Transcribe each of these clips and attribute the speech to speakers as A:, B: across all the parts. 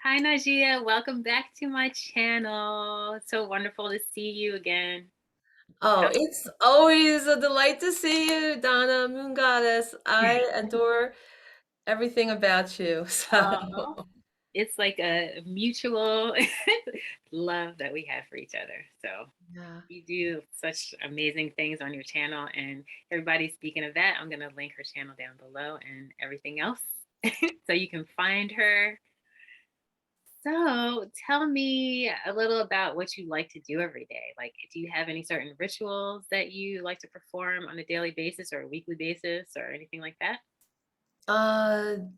A: Hi, Najia. Welcome back to my channel. It's so wonderful to see you again.
B: Oh, it's always a delight to see you, Donna Moongoddess. I adore everything about you.
A: Oh, it's like a mutual love that we have for each other. So
B: Yeah.
A: you do such amazing things on your channel. And everybody, speaking of that, I'm going to link her channel down below and everything else so you can find her. So tell me a little about what you like to do every day. Like, do you have any certain rituals that you like to perform on a daily basis or a weekly basis or anything like that?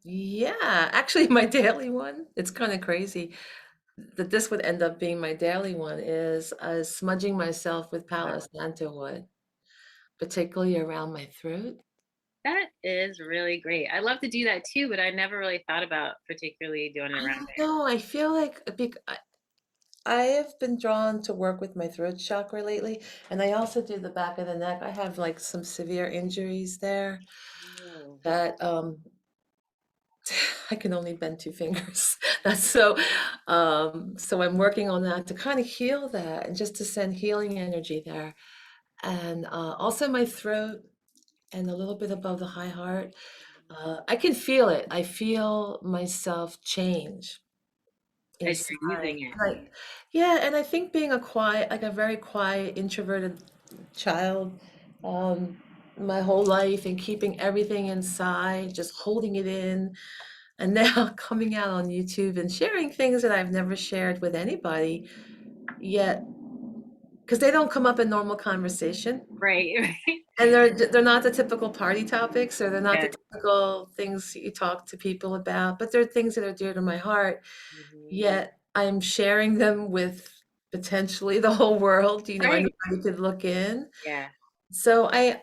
B: Yeah, actually my daily one, it's kind of crazy that this would end up being my daily one is smudging myself with Palo
A: Wow.
B: Santo wood, particularly around my throat.
A: That is really great. I love to do that too, but I never really thought about particularly doing it
B: I
A: around
B: don't
A: there.
B: know, I feel like I have been drawn to work with my throat chakra lately, and I also do the back of the neck. I have like some severe injuries there
A: Oh,
B: that I can only bend two fingers. That's so I'm working on that to kind of heal that and just to send healing energy there. And also my throat and a little bit above the high heart. I can feel it. I feel myself change
A: as you're
B: inside.
A: using it.
B: Yeah, and I think being a quiet, like a very quiet, introverted child, um, my whole life and keeping everything inside, just holding it in, and now coming out on YouTube and sharing things that I've never shared with anybody yet, because they don't come up in normal conversation.
A: Right, right.
B: And they're not the typical party topics, or they're not
A: Yeah.
B: the typical things you talk to people about, but they're things that are dear to my heart.
A: Mhm.
B: Yet I'm sharing them with potentially the whole world,
A: Right.
B: anybody could look in.
A: Yeah.
B: So I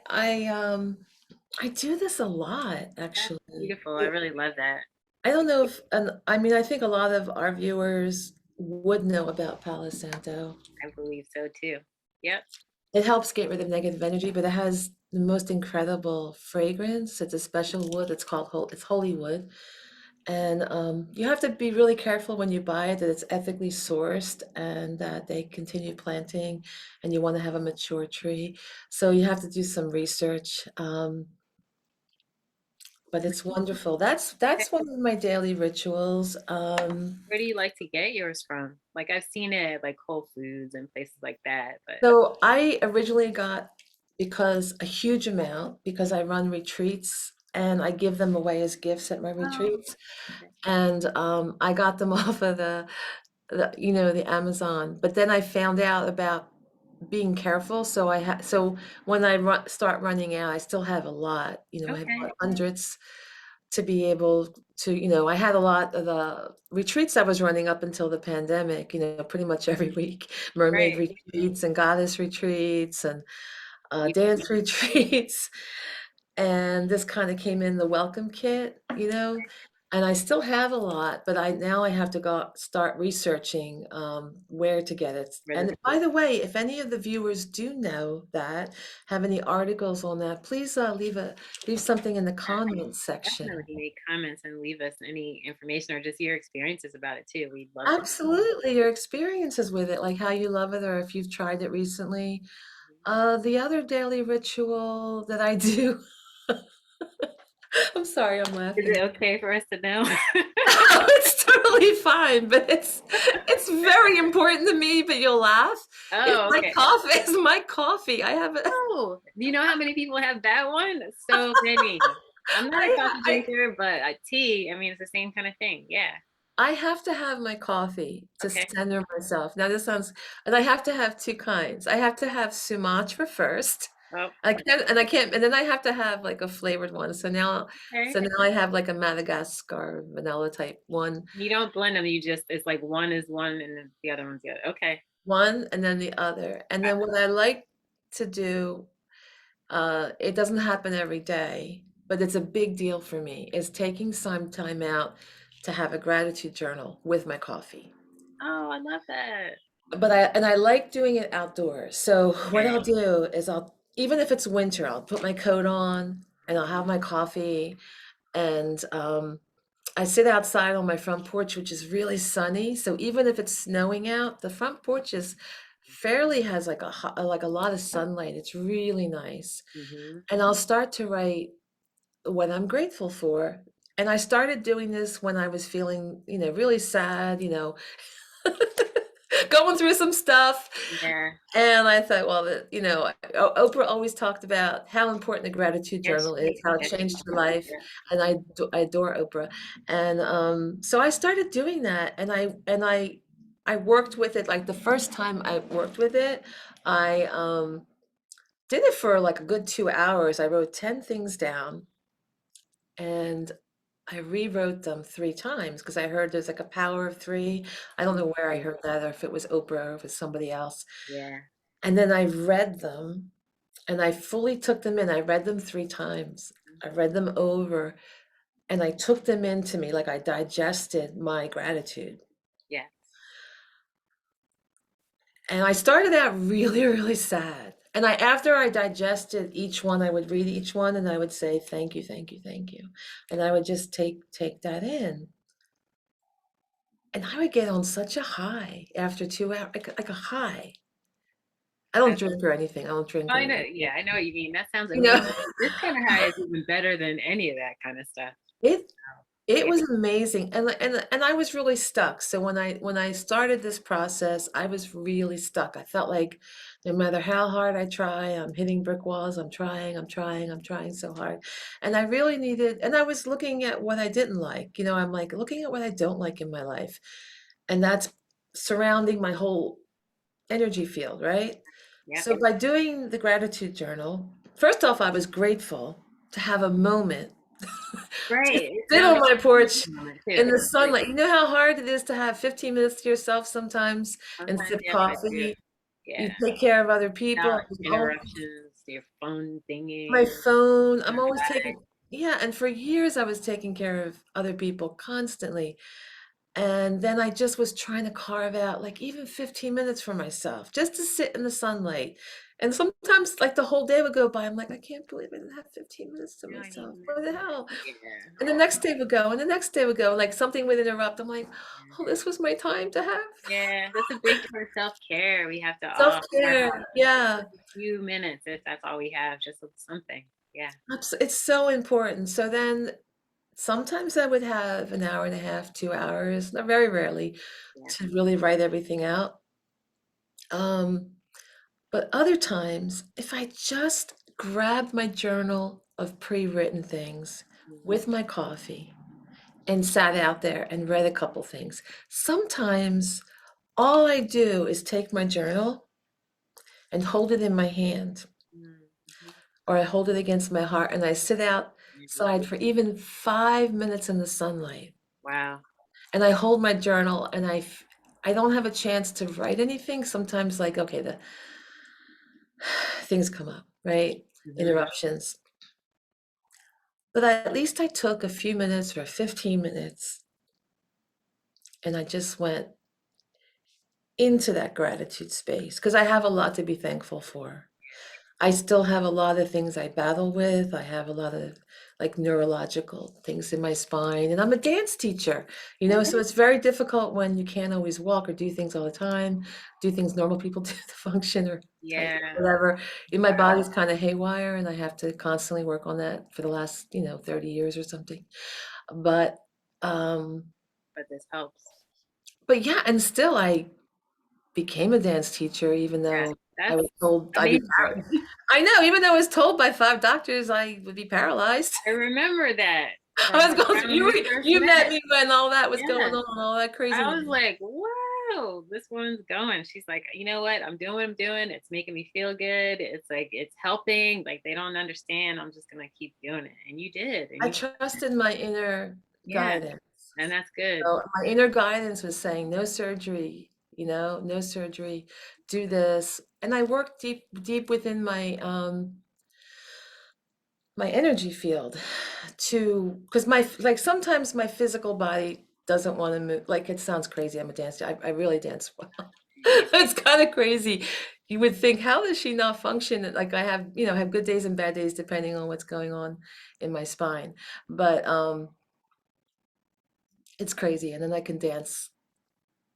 B: do this a lot,
A: That's
B: actually.
A: beautiful. I really love that.
B: I don't know if, and I mean, I think a lot of our viewers would know about Palo Santo.
A: I believe so too. Yep.
B: It helps get rid of negative energy, but it has the most incredible fragrance. It's a special wood. It's holy wood, and you have to be really careful when you buy it that it's ethically sourced and that they continue planting, and you want to have a mature tree. So you have to do some research. But it's wonderful. That's one of my daily rituals.
A: Where do you like to get yours from? Like I've seen it at like Whole Foods and places like that, but
B: So I originally got because a huge amount because I run retreats and I give them away as gifts at my
A: oh,
B: retreats.
A: okay.
B: And I got them off of the Amazon. But then I found out about being careful. So when start running out, I still have a lot. I have
A: Okay.
B: about hundreds to be able to. I had a lot of the retreats I was running up until the pandemic. Pretty much every week, mermaid
A: Right.
B: retreats and goddess retreats and
A: You
B: dance retreats. And this kind of came in the welcome kit. And I still have a lot, but I have to go start researching where to get it.
A: where the
B: And by the way, if any of the viewers do know that, have any articles on that, please leave something in the comments section.
A: definitely make comments and leave us any information or just your experiences about it too. We'd love to.
B: Absolutely, your experiences with it, like how you love it, or if you've tried it recently. The other daily ritual that I do, I'm sorry, I'm
A: Is
B: laughing.
A: it okay for us to know?
B: It's totally fine, but it's very important to me, but you'll laugh. It's
A: Oh,
B: my
A: okay.
B: coffee. It's my coffee. I have a
A: Oh, do you know how many people have that one? So many. I'm not a coffee
B: I
A: drinker, but tea, I mean, it's the same kind of thing. Yeah.
B: I have to have my coffee to
A: Okay.
B: center myself. Now this sounds and I have to have 2 kinds. I have to have Sumatra first.
A: Oh,
B: I can't and then I have to have, like, a flavored one.
A: okay.
B: So now I have, like, a Madagascar vanilla type one.
A: You don't blend them. You just, it's like one is one and then the other one's the other. Okay.
B: One and then the other. And then what I like to do, it doesn't happen every day, but it's a big deal for me, is taking some time out to have a gratitude journal with my coffee.
A: Oh, I love that.
B: But I like doing it outdoors. So what
A: Okay.
B: I'll do is even if it's winter, I'll put my coat on and I'll have my coffee and I sit outside on my front porch, which is really sunny. So even if it's snowing out, the front porch is fairly has like like a lot of sunlight. It's really nice.
A: Mhm.
B: And I'll start to write what I'm grateful for. And I started doing this when I was feeling, really sad, going through some stuff.
A: Yeah.
B: And I thought, well, Oprah always talked about how important the gratitude
A: Yes,
B: journal is, how it
A: yes, she
B: changed
A: talked
B: her
A: about
B: life,
A: that.
B: and I adore Oprah. And so I started doing that, and I worked with it. Like the first time I worked with it, I did it for like a good 2 hours. I wrote 10 things down, and I rewrote them 3 times because I heard there's like a power of three. I don't know where I
A: Mhm.
B: heard that, or if it was Oprah or if it was somebody else.
A: Yeah.
B: And then I read them, and I fully took them in. I read them 3 times. I read them over, and I took them into me, like I digested my gratitude.
A: Yes.
B: And I started out really, really sad. And after I digested each one, I would read each one and I would say, thank you, thank you, thank you. And I would just take that in. And I would get on such a high after 2 hours, like a high. I don't
A: That's
B: drink or anything. I don't drink
A: I
B: or,
A: know, yeah, I know what you mean. That sounds
B: you know,
A: amazing. This kind of high is even better than any of that kind of stuff.
B: it
A: So,
B: It
A: yeah.
B: was amazing, and I was really stuck. So when I started this process, I was really stuck. I felt like no matter how hard I try, I'm hitting brick walls. I'm trying so hard. And I really needed, and I was looking at what I didn't like. I'm like looking at what I don't like in my life. And that's surrounding my whole energy field, right?
A: Yeah.
B: So by doing the gratitude journal, first off, I was grateful to have a moment to
A: Right. It
B: sit on
A: sounded
B: my
A: like
B: porch
A: a moment too.
B: in the
A: Like
B: sunlight. You know how hard it is to have 15 minutes to yourself sometimes and
A: sometimes
B: sip
A: you have to do,
B: coffee. You
A: yeah,
B: take care of other
A: without
B: people. Oh,
A: interruptions, your phone
B: my
A: dinging,
B: phone, I'm always
A: automatic.
B: taking, yeah, and for years I was taking care of other people constantly. And then I just was trying to carve out like even 15 minutes for myself, just to sit in the sunlight. And sometimes like the whole day would go by. I'm like, I can't believe I didn't have 15 minutes to
A: You know,
B: myself.
A: even
B: What the hell?
A: yeah.
B: And the
A: Oh,
B: next day would go, and the next day would go, like something would interrupt. I'm like, oh, this was my time to have
A: yeah, that's a big part of self-care. We have to all carve
B: self-care.
A: out
B: Yeah,
A: a few minutes if that's all we have, just something. Yeah.
B: it's so important. So then sometimes I would have an hour and a half, 2 hours, not very rarely,
A: Yeah.
B: to really write everything out. Um, but other times, if I just grabbed my journal of pre-written things
A: Mhm.
B: with my coffee and sat out there and read a couple things, sometimes all I do is take my journal and hold it in my hand,
A: Mhm. Mhm.
B: or I hold it against my heart and I sit
A: Mhm.
B: outside for even 5 minutes in the sunlight.
A: Wow.
B: And I hold my journal and I don't have a chance to write anything. Sometimes like, okay, the things come up, right?
A: Mhm.
B: Interruptions. But at least I took a few minutes or 15 minutes and I just went into that gratitude space because I have a lot to be thankful for. I still have a lot of things I battle with. I have a lot of like neurological things in my spine, and I'm a dance teacher, so
A: Mhm.
B: it's very difficult when you can't always walk or do things all the time, do things normal people do to function or type
A: Yeah.
B: whatever. And my
A: Wow.
B: body's kind of haywire, and I have to constantly work on that for the last, 30 years or something. But um,
A: But this helps.
B: but yeah, and still I became a dance teacher, even
A: Yeah.
B: though I
A: That's
B: was told I'd be
A: amazing.
B: I know, even though I was told by 5 doctors I would be paralyzed.
A: I remember that
B: I
A: from
B: was going through
A: when we first
B: you met
A: met.
B: me when all that was going
A: Yes.
B: on, all that
A: I
B: craziness.
A: was like, "Whoa, this woman's going." She's like, "You know what? I'm doing what I'm doing. It's making me feel good. It's like it's helping. Like they don't understand. I'm just gonna keep doing it." And you did, and
B: I
A: you
B: trusted my inner
A: yeah,
B: guidance.
A: and that's good.
B: So, my inner guidance was saying, "No surgery, no surgery, do this." And I worked deep within my energy field to because like sometimes my physical body doesn't want to move. Like it sounds crazy, I'm a dancer, I really dance well.
A: Yeah.
B: It's kind of crazy. You would think, how does she not function? Like I have, have good days and bad days depending on what's going on in my spine. But it's crazy, and then I can dance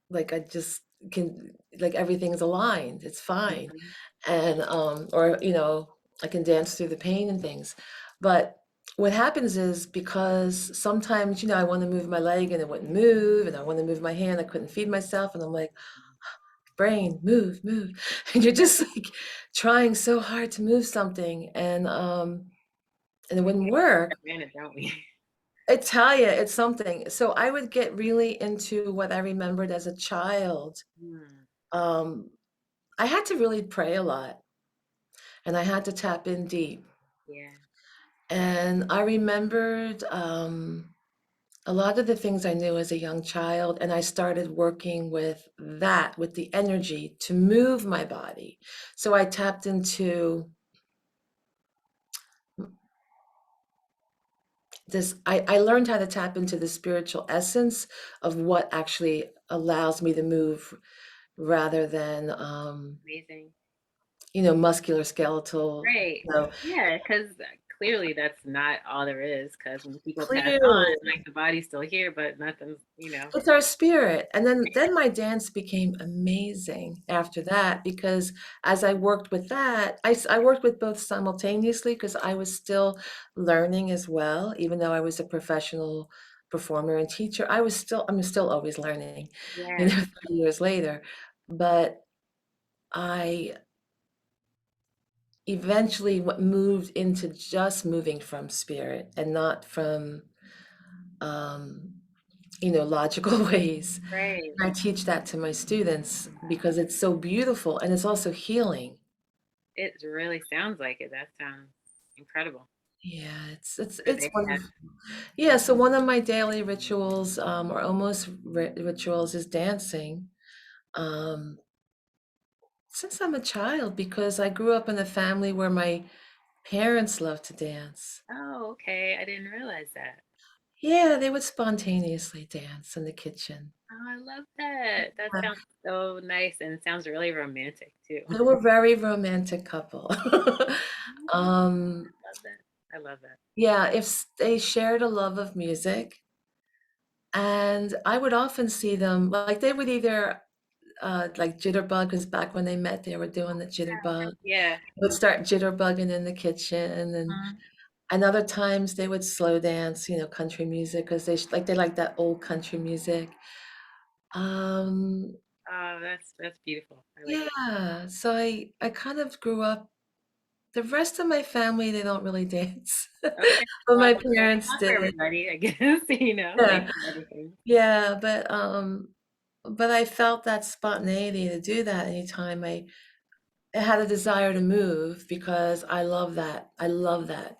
B: like I just can, like everything's aligned, it's fine.
A: Mhm.
B: And or I can dance through the pain and things. But what happens is, because sometimes I want to move my leg and it wouldn't move, and I want to move my hand, I couldn't feed myself, and I'm like, brain, move, move. And you're just like trying so hard to move something, and it
A: We
B: wouldn't
A: take
B: work.
A: for granted, don't we?
B: I tell you, it's something. So I would get really into what I remembered as a child.
A: Mm,
B: Um, I had to really pray a lot, and I had to tap in deep.
A: yeah.
B: And I remembered a lot of the things I knew as a young child, and I started working with that, with the energy to move my body. So I tapped into this, I learned how to tap into the spiritual essence of what actually allows me to move, rather than
A: Amazing.
B: muscular skeletal,
A: Right.
B: you know,
A: Yeah, because clearly that's not all there is. Because when people pass on,
B: clearly.
A: like the body's still here, but nothing's.
B: It's our spirit. And then my dance became amazing after that, because as I worked with that, I worked with both simultaneously, because I was still learning as well, even though I was a professional performer and teacher. I'm still always learning,
A: Yes.
B: 30 years later. But I eventually moved into just moving from spirit, and not from um, logical ways.
A: Right.
B: I teach that to my students because it's so beautiful, and it's also healing.
A: It really sounds like it. That sounds incredible.
B: Yeah, it's
A: They have.
B: wonderful. Yeah, so one of my daily rituals, or almost rituals, is dancing. Um, since I'm a child, because I grew up in a family where my parents loved to dance.
A: Oh, okay. I didn't realize that.
B: Yeah, they would spontaneously dance in the kitchen.
A: Oh, I love that. That
B: Yeah,
A: sounds so nice and sounds really romantic too.
B: they were a very romantic couple. Um,
A: I love that. I love that.
B: yeah, if they shared a love of music, and I would often see them, like, they would either like jitterbug, because back when they met, they were doing the jitterbug.
A: Yeah.
B: Would start jitterbugging in the kitchen,
A: Mhm.
B: and other times they would slow dance, country music, because they like that old country music. Um,
A: Oh, that's beautiful. I like that.
B: yeah, so I kind of grew up. The rest of my family, they don't really dance,
A: Okay.
B: but
A: Well,
B: my
A: yeah,
B: parents
A: not for
B: did.
A: everybody, I guess, like
B: Yeah,
A: other things.
B: yeah, but I felt that spontaneity to do that anytime I had a desire to move, because I love that. I love that,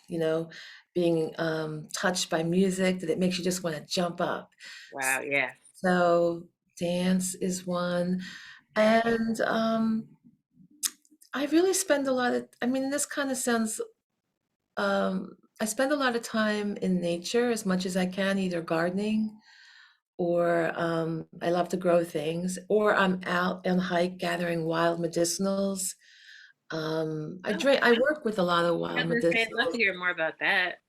B: being touched by music, that it makes you just want to jump up.
A: Wow, yeah.
B: So dance is one. And I really spend a lot of, I mean, this kind of sounds, I spend a lot of time in nature as much as I can, either gardening, or I love to grow things, or I'm out on hike gathering wild medicinals.
A: Oh,
B: I work with a lot of
A: I
B: wild
A: was gonna say I'd love to
B: medicinals.
A: hear more about that.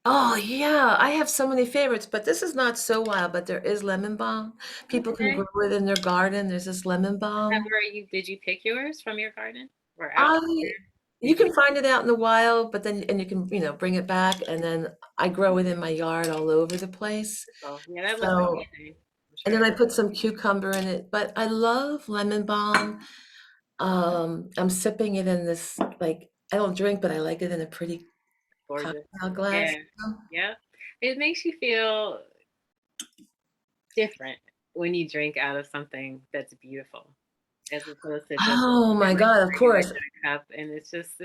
B: Oh yeah, I have so many favorites, but this is not so wild, but there is lemon balm. People can
A: Okay.
B: grow it in their garden. There's this lemon
A: Have
B: balm.
A: where you did you pick yours from your garden? Or out
B: I
A: there?
B: You
A: Did you
B: can find it out in the wild, but then, and you can, bring it back, and then I grow it in my yard all over the place.
A: oh yeah, that looks
B: So,
A: amazing. I'm
B: and
A: sure
B: then
A: it
B: I put some cucumber in it, but I love lemon balm. I'm sipping it in this, like, I don't drink, but I like it in a pretty
A: gorgeous.
B: cocktail glass.
A: Yeah. Yeah. It makes you feel different when you drink out of something that's beautiful as opposed to just
B: Oh my
A: like
B: God, of
A: drinking
B: course.
A: it in a cup. And it's just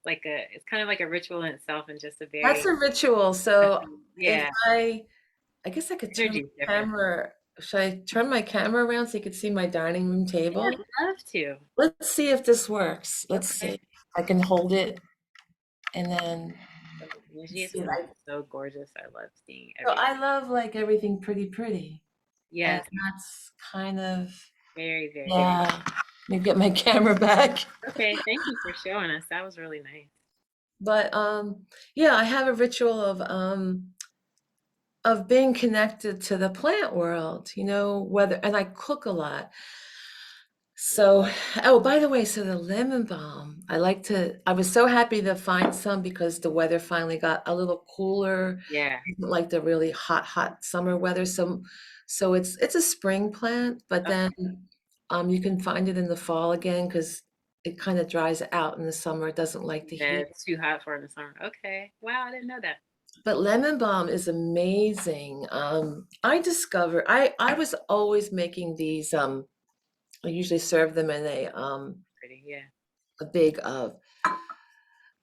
A: like it's kind of like a ritual in itself and just a
B: That's
A: very
B: a ritual. So if
A: yeah,
B: I guess I could turn
A: energy is
B: my
A: different.
B: camera. Should I turn my camera around so you could see my dining room
A: Yeah,
B: table?
A: I'd love to.
B: Let's see if this works. Let's
A: Okay.
B: see. I can hold it, and then
A: Najia's
B: see if
A: home
B: I.
A: is so gorgeous. I love seeing
B: So
A: everything.
B: I love, like, everything pretty, pretty, and
A: Yes,
B: that's kind of,
A: very, very.
B: yeah. Let me get my camera back.
A: Okay, thank you for showing us. That was really nice.
B: But yeah, I have a ritual of of being connected to the plant world, whether, and I cook a lot. So, oh, by the way, so the lemon balm, I was so happy to find some because the weather finally got a little cooler,
A: Yeah.
B: like the really hot, hot summer weather. So it's a spring plant, but then
A: Okay.
B: you can find it in the fall again because it kind of dries out in the summer. It doesn't like the
A: Yeah,
B: heat.
A: it's too hot for in the summer. Okay. Wow, I didn't know that.
B: But lemon balm is amazing. I was always making these. I usually serve them in
A: Pretty, yeah.
B: a big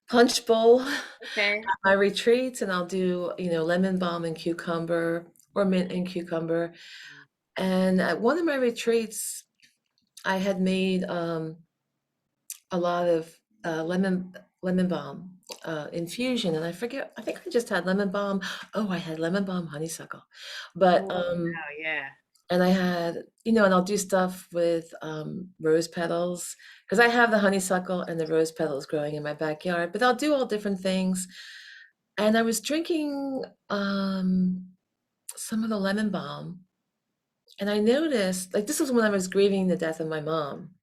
B: punch bowl at
A: Okay.
B: my retreats, and I'll do lemon balm and cucumber or mint and cucumber.
A: Mm.
B: And at one of my retreats, I had made a lot of lemon balm infusion, and I forget. I think I just had lemon balm. Oh, I had lemon balm honeysuckle, but
A: Oh, wow, yeah.
B: and I had, and I'll do stuff with rose petals because I have the honeysuckle and the rose petals growing in my backyard, but I'll do all different things. And I was drinking some of the lemon balm, and I noticed, like, this was when I was grieving the death of my mom,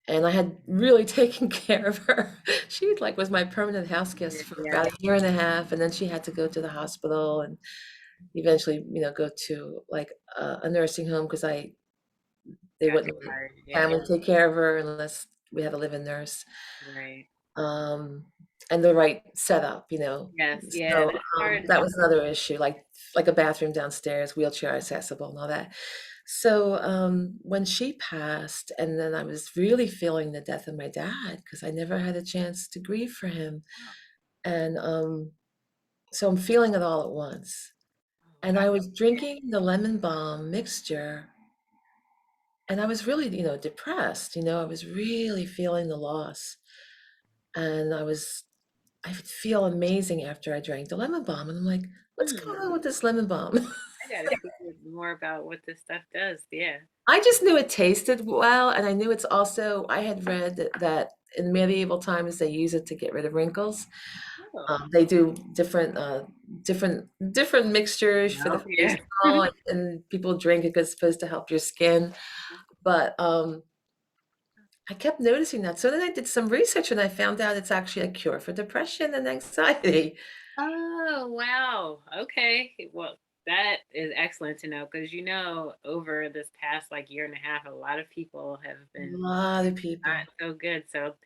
B: and I had really taken care of her. She like was my permanent house guest for
A: Yeah,
B: about a year and a half, and then she had to go to the hospital and eventually, go to like a nursing home because I they
A: got
B: wouldn't let
A: tired. Yeah,
B: family take care of her unless we had a live-in nurse,
A: right.
B: um, and the right setup,
A: Yes, yeah,
B: So,
A: that's hard.
B: that was another issue, like a bathroom downstairs, wheelchair accessible and all that. So, when she passed, and then I was really feeling the death of my dad because I never had a chance to grieve for him, and, so I'm feeling it all at once,
A: Oh,
B: and
A: wow.
B: I was drinking the lemon balm mixture, and I was really, depressed, I was really feeling the loss, and I would feel amazing after I drank the lemon balm, and I'm like, "What's
A: Hmm.
B: going on with this lemon balm?"
A: I gotta see more about what this stuff does. Yeah.
B: I just knew it tasted well, and I knew it's also I had read that in medieval times, they use it to get rid of wrinkles.
A: Oh,
B: They do different mixtures for the
A: no,
B: face
A: yeah.
B: and all, and people drink it 'cause it's supposed to help your skin, but, I kept noticing that. So then I did some research and I found out it's actually a cure for depression and anxiety.
A: Oh, wow. Okay. Well, that is excellent to know because over this past like year and a half, a lot of people have
B: A
A: been
B: lot of
A: not
B: people.
A: so good. So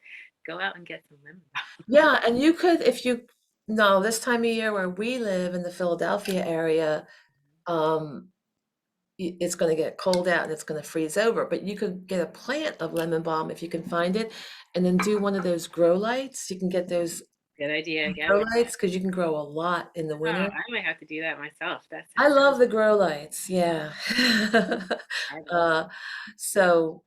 A: go out and get some lemon balm.
B: Yeah, and you could if you no, this time of year where we live in the Philadelphia area, um, it's going to get cold out and it's going to freeze over, but you could get a plant of lemon balm if you can find it, and then do one of those grow lights. You can get those
A: Good idea. Yep.
B: grow lights because you can grow a lot in the
A: Oh,
B: winter.
A: I might have to do that myself. That
B: I
A: sounds
B: love the grow lights, yeah.
A: fabulous.
B: Uh, so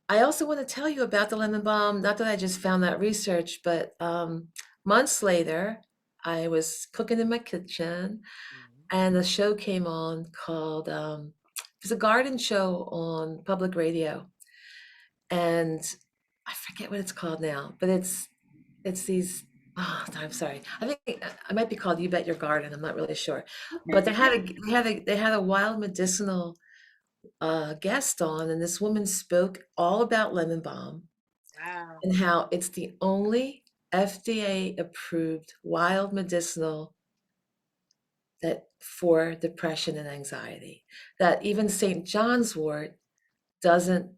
B: I also want to tell you about the lemon balm. Not that I just found that research, but months later, I was cooking in my kitchen,
A: Mhm.
B: and a show came on called it was a garden show on public radio, and I forget what it's called now, but it's these. Oh, I'm sorry. I think I might be called "You Bet Your Garden." I'm not really sure, but
A: Okay.
B: they had a wild medicinal guest on, and this woman spoke all about lemon balm
A: Wow.
B: and how it's the only FDA approved wild medicinal that for depression and anxiety. That even St. John's wort doesn't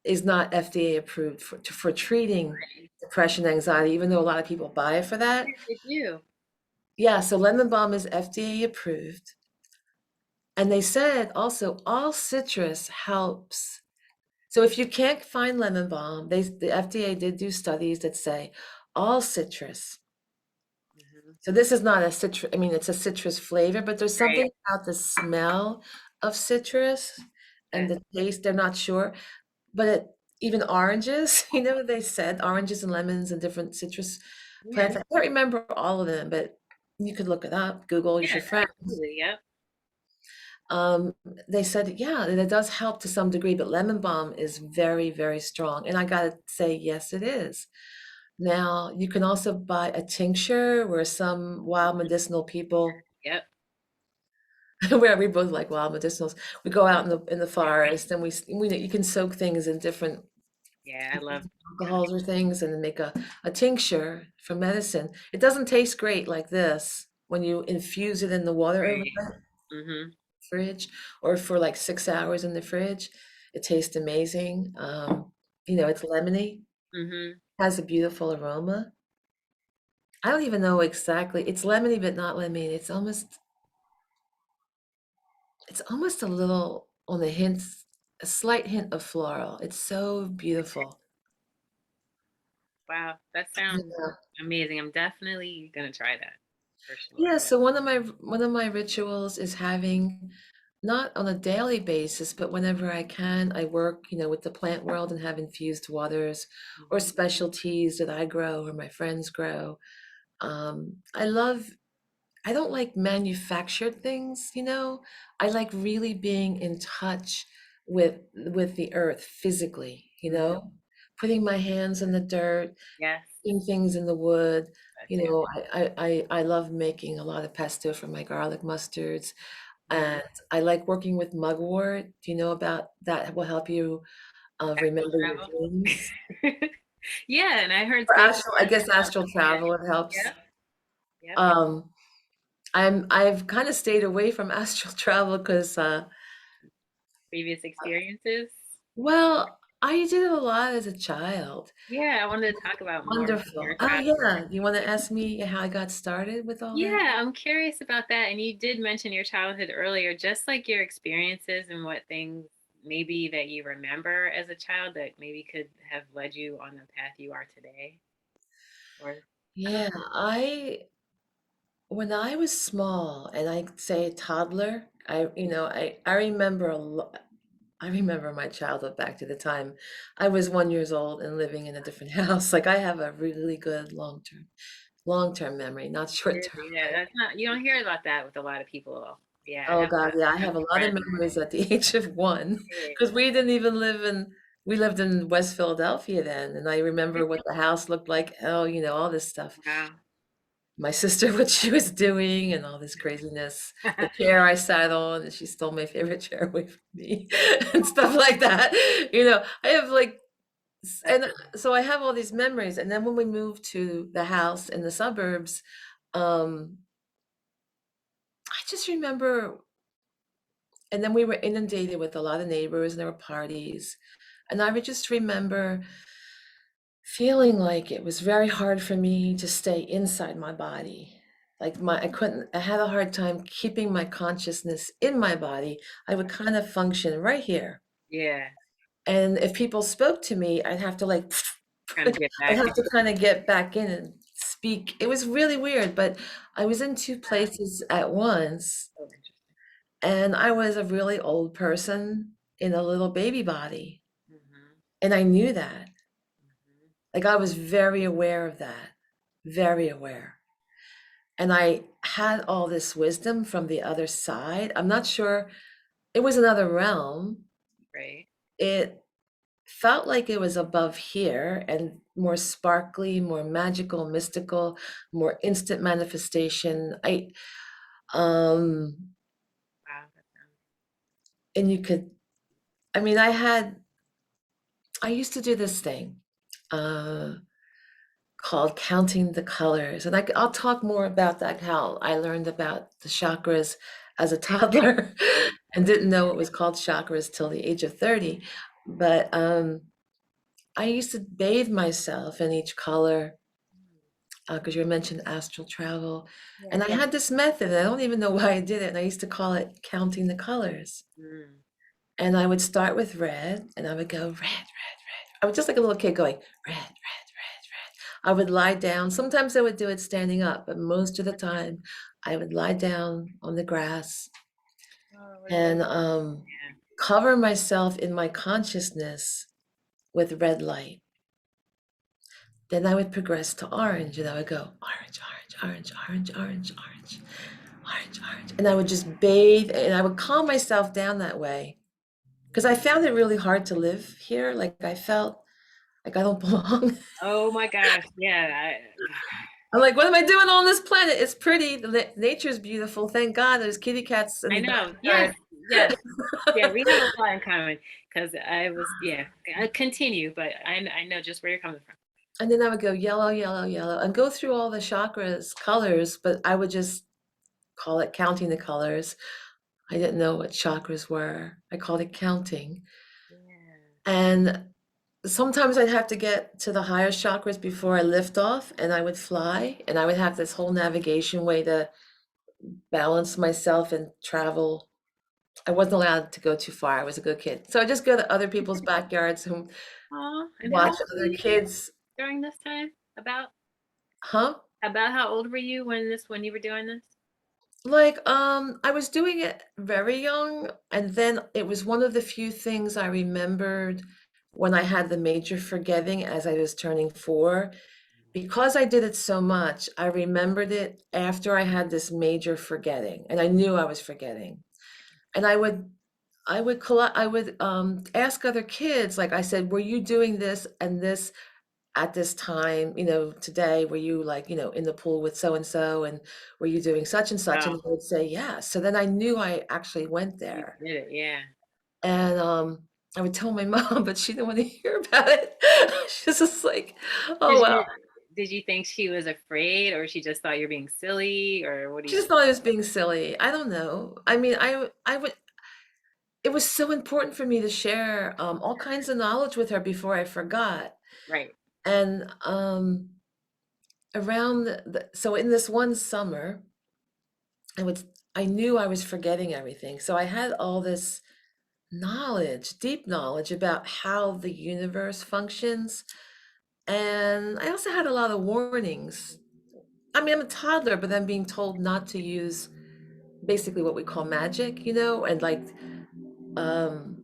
B: is not FDA approved for treating
A: Right.
B: depression and anxiety, even though a lot of people buy it for that.
A: Yeah, they do.
B: Yeah, so lemon balm is FDA approved. And they said also all citrus helps. So if you can't find lemon balm, the FDA did do studies that say all citrus.
A: Mhm.
B: So this is not a citrus, I mean, it's a citrus flavor, but there's
A: Right.
B: something about the smell of citrus and
A: Yes.
B: the taste, they're not sure. But even oranges, they said oranges and lemons and different citrus
A: Yeah.
B: plants. I can't remember all of them, but you could look it up, Google, use
A: Yeah.
B: your friends.
A: Absolutely. Yep.
B: Um, they said, yeah, that it does help to some degree, but lemon balm is very, very strong. And I gotta say, yes, it is. Now, you can also buy a tincture where some wild medicinal people
A: Yep.
B: where we both like wild medicinals. We go out in the forest and you can soak things in different
A: Yeah, I love
B: alcohols or things and then make a tincture for medicine. It doesn't taste great like this when you infuse it in the water over
A: right.
B: the
A: Mm-hmm.
B: fridge or for like 6 hours in the fridge. It tastes amazing. It's lemony,
A: Mm-hmm.
B: has a beautiful aroma. I don't even know exactly. It's lemony, but not lemony. It's almost a little on the hints, a slight hint of floral. It's so beautiful.
A: Wow, that sounds
B: Yeah.
A: amazing. I'm definitely gonna try that for sure.
B: Yeah, so one of my rituals is having not on a daily basis, but whenever I can, I work, with the plant world and have infused waters or
A: Mm-hmm.
B: specialties that I grow or my friends grow. I don't like manufactured things. I like really being in touch with the earth physically,
A: Mm-hmm.
B: putting my hands in the dirt,
A: Yes,
B: putting things in the wood.
A: that
B: You
A: too.
B: know, I love making a lot of pesto from my garlic mustards,
A: Mm-hmm.
B: and I like working with mugwort. Do you know about that? Will help you
A: Astral
B: remember your dreams.
A: travel. Yeah, and I heard
B: For
A: space
B: astral, I guess
A: travel.
B: astral
A: Yeah.
B: travel it helps.
A: Yep. Yep.
B: Um, I've kind of stayed away from astral travel because
A: Previous experiences.
B: well, I did it a lot as a child.
A: Yeah, I wanted to talk about more of
B: Wonderful.
A: your
B: Oh,
A: travel.
B: yeah. You wanna ask me how I got started with all that?
A: Yeah, I'm curious about that. And you did mention your childhood earlier, just like your experiences and what things maybe that you remember as a child that maybe could have led you on the path you are today. Or I don't
B: Yeah, when I was small and I'd say a toddler, I remember I remember my childhood back to the time I was 1 years old and living in a different house. Like, I have a really good long-term memory, not short-term.
A: yeah, that's not you don't hear about that with a lot of people. Yeah, I
B: Oh
A: have
B: god, yeah, I
A: I have
B: have a lot of
A: friends.
B: memories at the age of 1
A: Yeah.
B: because we lived in West Philadelphia then, and I remember what the house looked like, all this stuff.
A: Wow.
B: My sister, what she was doing and all this craziness. The chair I sat on, and she stole my favorite chair away from me and stuff like that. I have, like s
A: That's
B: and so I have all these memories, and then when we moved to the house in the suburbs, um, I just remember and then we were inundated with a lot of neighbors, and there were parties, and I would just remember feeling like it was very hard for me to stay inside my body. Like I had a hard time keeping my consciousness in my body. I would kind of function right here.
A: yeah,
B: And if people spoke to me, I'd have to like,
A: kind of get
B: I'd
A: back.
B: have to kind of get back in and speak. It was really weird, but I was in two places at once,
A: So interesting.
B: and I was a really old person in a little baby body.
A: Hmm.
B: And I knew that.
A: Hmm.
B: Like I was very aware of that, very aware. And I had all this wisdom from the other side. I'm not sure, it was another realm.
A: Right.
B: It felt like it was above here and more sparkly, more magical, mystical, more instant manifestation. Um,
A: Wow, that sounds
B: and you could, I used to do this thing. Uh, called Counting the Colors. And I'll talk more about that, how I learned about the chakras as a toddler and didn't know it was called chakras till the age of 30. But I used to bathe myself in each color because you mentioned astral travel. And
A: yeah.
B: I had this method, and I don't even know why I did it. And I used to call it Counting the Colors.
A: Mm.
B: And I would start with red, and I would go red, red, red. I was just like a little kid going red, red, red, red. I would lie down. Sometimes I would do it standing up, but most of the time I would lie down on the grass
A: Oh, what a
B: and
A: yeah.
B: cover myself in my consciousness with red light. Then I would progress to orange, and I would go orange, orange, orange, orange, orange, orange, orange, orange. And I would just bathe, and I would calm myself down that way. Because I found it really hard to live here. Like I felt like I don't belong.
A: Oh my gosh. Yeah.
B: I'm like, what am I doing on this planet? It's pretty. Nature's beautiful. Thank God there's kitty cats in
A: I
B: the
A: know. Yes.
B: backyard.
A: Yes. Yeah, we have a lot in common because I was, yeah, I continue, but I know just where you're coming from.
B: And then I would go yellow, yellow, yellow, and go through all the chakras colors, but I would just call it counting the colors. I didn't know what chakras were. I called it counting.
A: Yeah.
B: And sometimes I'd have to get to the higher chakras before I lift off, and I would fly, and I would have this whole navigation way to balance myself and travel. I wasn't allowed to go too far. I was a good kid. So I just go to other people's backyards and
A: Oh, and how
B: watch
A: old were
B: other
A: you
B: kids.
A: during this time?
B: Huh?
A: About how old were you when you were doing this?
B: Like, I was doing it very young, and then it was one of the few things I remembered when I had the major forgetting as I was turning 4. Because I did it so much, I remembered it after I had this major forgetting, and I knew I was forgetting. And I would ask other kids, like I said, were you doing this and this at this time, today, were you like, in the pool with so and so, and were you doing such and such? And
A: Oh,
B: they would say yes. So then I knew I actually went
A: you
B: there.
A: did it. Yeah.
B: And I would tell my mom, but she didn't want to hear about it. She's just like, oh
A: Did
B: well.
A: you did you think she was afraid or she just thought you're being silly or what do
B: She
A: you
B: just
A: think?
B: thought I was being silly. I don't know. I mean, I would. It was so important for me to share all kinds of knowledge with her before I forgot.
A: Right.
B: And around so in this one summer, I would I knew I was forgetting everything. So I had all this knowledge, deep knowledge about how the universe functions. And I also had a lot of warnings. I mean, I'm a toddler, but then being told not to use basically what we call magic, and like um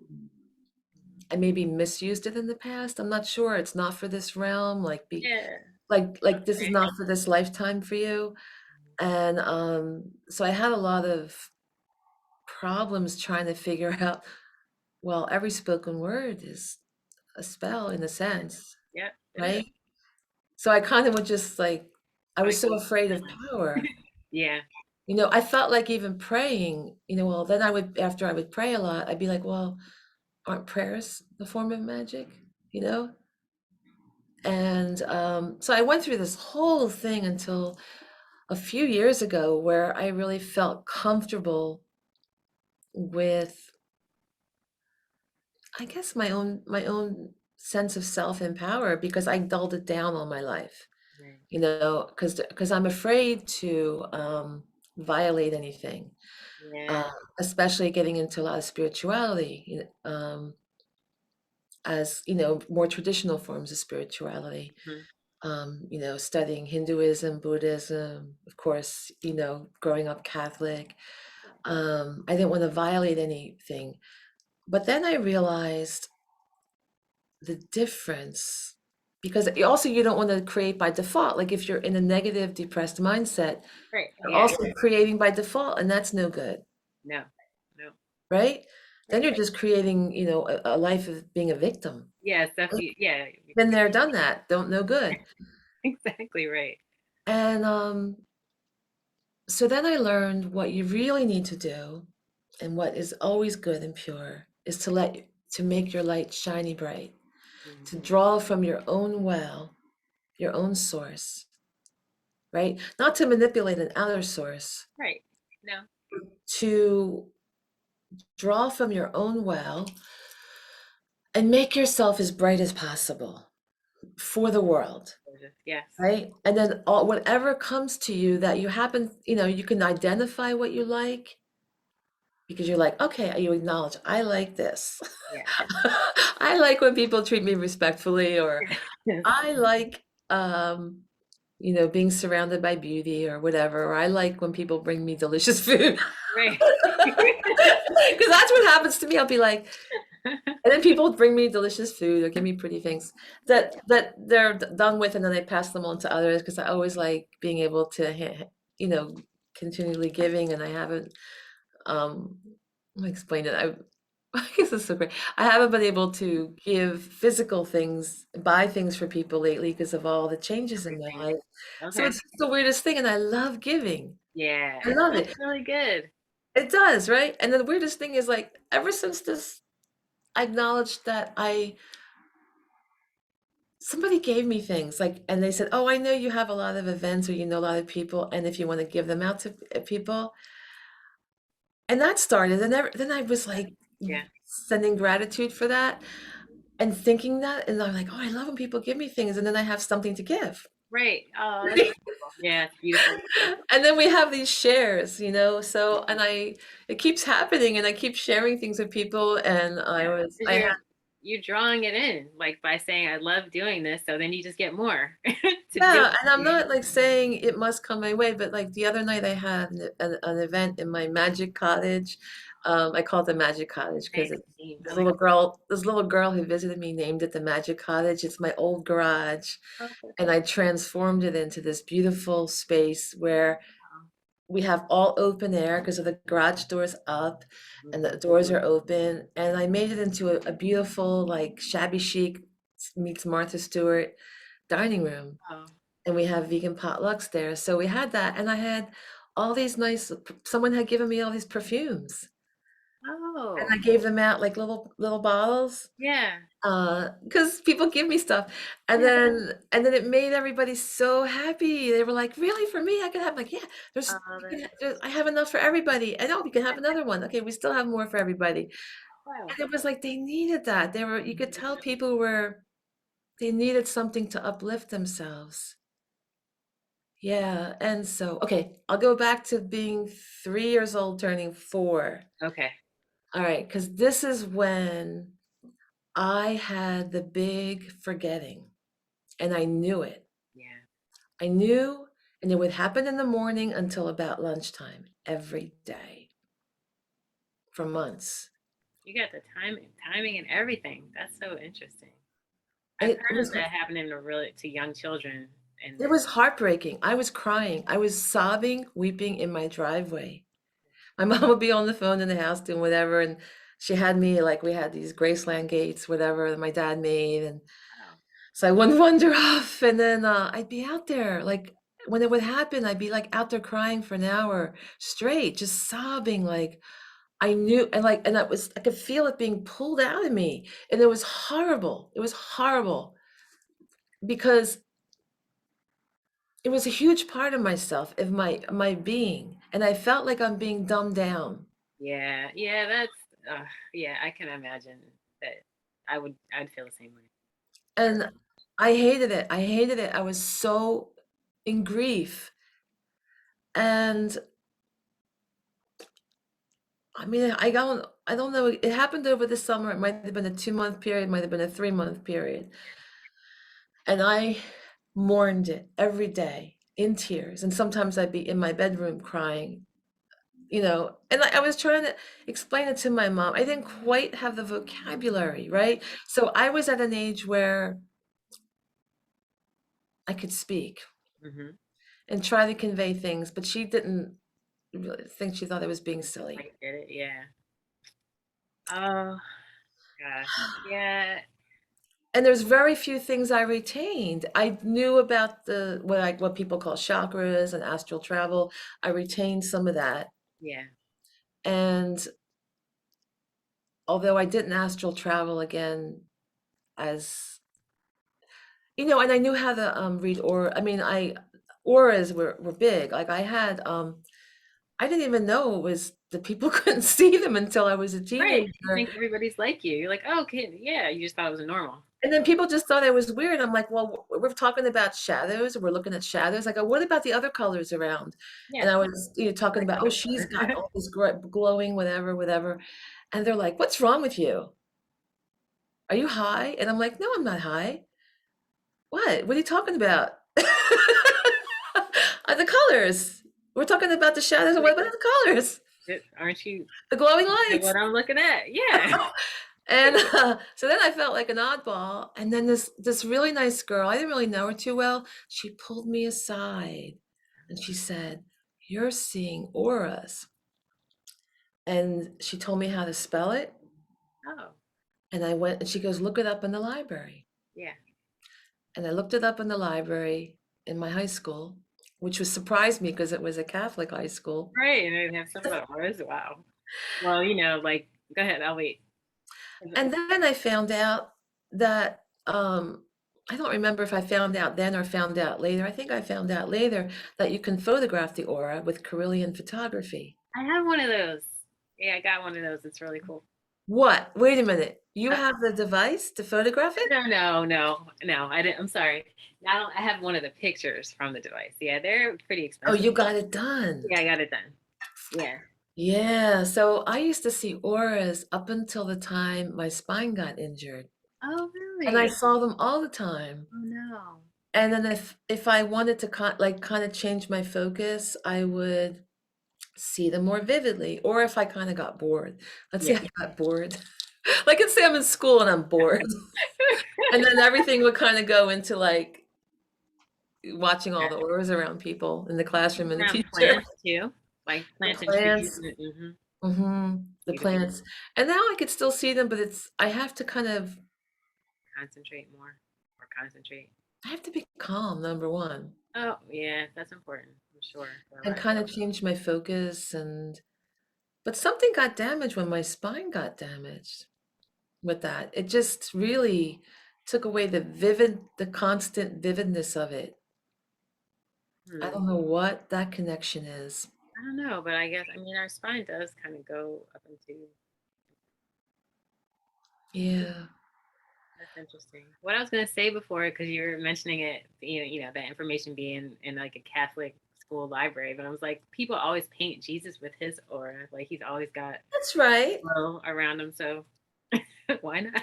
B: I maybe misused it in the past. I'm not sure. It's not for this realm. Like be
A: Yeah.
B: like this is
A: Right.
B: not for this lifetime for you. And so I had a lot of problems trying to figure out, well, every spoken word is a spell in a sense,
A: Yep, it is.
B: right? So I kind of would just like, I was
A: Like,
B: so afraid of power.
A: yeah.
B: I felt like even praying, well, then after I would pray a lot, I'd be like, well, aren't prayers the form of magic? You know? And so I went through this whole thing until a few years ago where I really felt comfortable with, I guess, my own sense of self and power because I dulled it down all my life,
A: Right.
B: because I'm afraid to violate anything,
A: Yeah.
B: uh, especially getting into a lot of spirituality, as more traditional forms of spirituality.
A: Mhm.
B: Studying Hinduism, Buddhism, of course, growing up Catholic. I didn't want to violate anything. But then I realized the difference because also you don't want to create by default. Like if you're in a negative, depressed mindset,
A: Right.
B: you're
A: Yeah.
B: also creating by default, and that's no good,
A: No. No.
B: right? Then
A: Right.
B: you're just creating, a life of being a victim.
A: Yeah, stuff yeah.
B: Been there, done that. Don't no good.
A: Exactly right.
B: And so then I learned what you really need to do and what is always good and pure is to make your light shiny bright, to
A: Mhm.
B: draw from your own well, your own source, right? Not to manipulate an outer source,
A: Right. No.
B: to draw from your own well and make yourself as bright as possible for the world,
A: Gorgeous. Yes.
B: right? And then whatever comes to you that you happen, you can identify what you like because you're like, okay, you acknowledge, I like this.
A: Yeah.
B: I like when people treat me respectfully, or
A: Yes.
B: I like, being surrounded by beauty or whatever, or I like when people bring me delicious food.
A: Right.
B: Because that's what happens to me. I'll be like, and then people bring me delicious food or give me pretty things that they're done with, and then they pass them on to others because I always like being able to, you know, continually giving, and I haven't, um, let me explain it. This is so great. I haven't been able to give physical things, buy things for people lately because of all the changes in my
A: Everything.
B: life. So
A: Okay.
B: it's the weirdest thing, and I love giving.
A: Yeah,
B: I
A: it
B: love
A: feels
B: it.
A: really good.
B: It does, right? And the weirdest thing is like ever since this, I acknowledged that I somebody gave me things like, and they said, "Oh, I know you have a lot of events or you know a lot of people, and if you want to give them out to people," and that started, and then I was like
A: Yeah.
B: sending gratitude for that and thinking that, and I'm like, "Oh, I love when people give me things, and then I have something to give."
A: Right. Oh, that's beautiful. Yeah, it's beautiful.
B: And then we have these shares, so and it keeps happening, and I keep sharing things with people, and
A: Yeah, because
B: I had
A: you're drawing it in, like, by saying, "I love doing this," so then you just get more to give
B: yeah,
A: it
B: and
A: to
B: I'm
A: you.
B: not like saying it must come my way, but like the other night I had an event in my magic cottage. I call it the magic cottage because
A: Nice name. I
B: this
A: like
B: little girl who visited me named it the magic cottage. It's my old garage,
A: oh, so
B: and I transformed it into this beautiful space where
A: cool.
B: we have all open air because of the garage doors up and the
A: Mhm.
B: doors are open. And I made it into a beautiful, like shabby chic meets Martha Stewart dining room.
A: Oh.
B: And we have vegan potlucks there. So we had that. And I had all these someone had given me all these perfumes. And
A: Oh,
B: I gave them out like little bottles.
A: yeah.
B: Because people give me stuff,
A: Yeah.
B: and then it made everybody so happy. They were like, "Really, for me? I can have," like, "Yeah,
A: Oh,
B: you can,
A: that's
B: I have enough for everybody." And oh, you can have another one. Okay, we still have more for everybody.
A: wow.
B: And it was like they needed that. You could tell people they needed something to uplift themselves. Yeah, and so okay, I'll go back to being 3 years old, turning 4.
A: Okay.
B: All right, because this is when I had the big forgetting. And I knew it.
A: Yeah.
B: I knew, and it would happen in the morning until about lunchtime every day for months.
A: You got the timing and everything. That's so interesting. I've
B: It
A: heard
B: was
A: of that happening to young children and
B: it was heartbreaking. I was crying. I was sobbing, weeping in my driveway. My mom would be on the phone in the house doing whatever, and she had me like we had these Graceland gates, whatever that my dad made, and
A: wow.
B: so I wouldn't wander off, and then I'd be out there like. When it would happen, I'd be like out there crying for an hour straight, just sobbing like I knew and I could feel it being pulled out of me, and it was horrible. It was horrible because it was a huge part of myself, of my being, and I felt like I'm being dumbed down.
A: Yeah. Yeah, yeah, I can imagine that I'd feel the same way. I
B: And I hated it. I hated it. I was so in grief. And I mean, I don't know. It happened over the summer. It might have been a 2-month period, it might have been a 3-month period. And I mourned it every day in tears. And sometimes I'd be in my bedroom crying, and I was trying to explain it to my mom. I didn't quite have the vocabulary, right? So I was at an age where I could speak
A: Mhm.
B: and try to convey things, but she didn't really think she thought I was being
A: I
B: silly.
A: get it. Yeah. Oh gosh. Yeah.
B: And there's very few things I retained. I knew about what people call chakras and astral travel. I retained some of that.
A: Yeah.
B: And although I didn't astral travel again as and I knew how to read aura. I mean, I auras were big. Like I didn't even know it was that people couldn't see them until I was a
A: Right. You
B: teenager.
A: think everybody's like you. You're like, oh, okay, yeah. You just thought it was normal.
B: And then people just thought I was weird. I'm like, well, we're talking about shadows. We're looking at shadows. I go, what about the other colors around?
A: Yeah.
B: And I was, talking
A: Like
B: about, oh, she's got
A: color.
B: all this glowing, whatever, whatever. And they're like, what's wrong with you? Are you high? And I'm like, no, I'm not high. What? What are you talking about? The colors. We're talking about the shadows.
A: Like,
B: What are the colors?
A: aren't you
B: The glowing
A: at
B: lights.
A: what I'm looking at? Yeah.
B: And so then I felt like an oddball. And then this really nice girl, I didn't really know her too well. She pulled me aside and she said, "You're seeing auras." And she told me how to spell it. And I went and she goes, "Look it up in the library."
A: Yeah.
B: And I looked it up in the library in my high school, which was surprised me because it was a Catholic high school.
A: Right. And they have some about auras. Wow. Well, like, go ahead. I'll wait.
B: And then I found out that I don't remember if I found out then or found out later. I think I found out later that you can photograph the aura with Carillion photography.
A: I have one of those. Yeah, I got one of those. It's really cool.
B: What? Wait a minute. You
A: Uh,
B: have the device to photograph it?
A: no, no, no, no. I didn't. I'm sorry. I don't. I have one of the pictures from the device. Yeah, they're pretty
B: Oh,
A: expensive.
B: you got it done.
A: Yeah, I got it done. Yeah.
B: Yeah, so I used to see auras up until the time my spine got injured,
A: Oh,
B: and I
A: really?
B: saw them all the time.
A: Oh no.
B: And then if I wanted to kind of change my focus, I would see them more vividly. Or if I kind of got bored. Let's say
A: Yeah.
B: I got bored. Like let's say I'm in school and I'm bored. And then everything would kind of go into like watching all the auras around people in the classroom in the
A: Around
B: future.
A: plants too, like
B: The
A: plants and trees.
B: plants.
A: Mm-hmm.
B: The plants. And now I could still see them, but I have to kind of
A: Concentrate more, or concentrate.
B: I have to be calm, number one,
A: Oh, yeah, that's important. I'm sure. For a
B: and
A: lot.
B: kind of change my focus but something got damaged when my spine got damaged with that. It just really took away the constant vividness of it. I
A: Hmm.
B: don't know what that connection is.
A: I don't know, but I guess I mean our spine does kind of go up into.
B: Yeah,
A: That's interesting. What I was going to say before, because you were mentioning it, that information being in like a Catholic school library, but I was like, people always paint Jesus with his aura, like he's always got
B: that's right.
A: glow around him, so why not?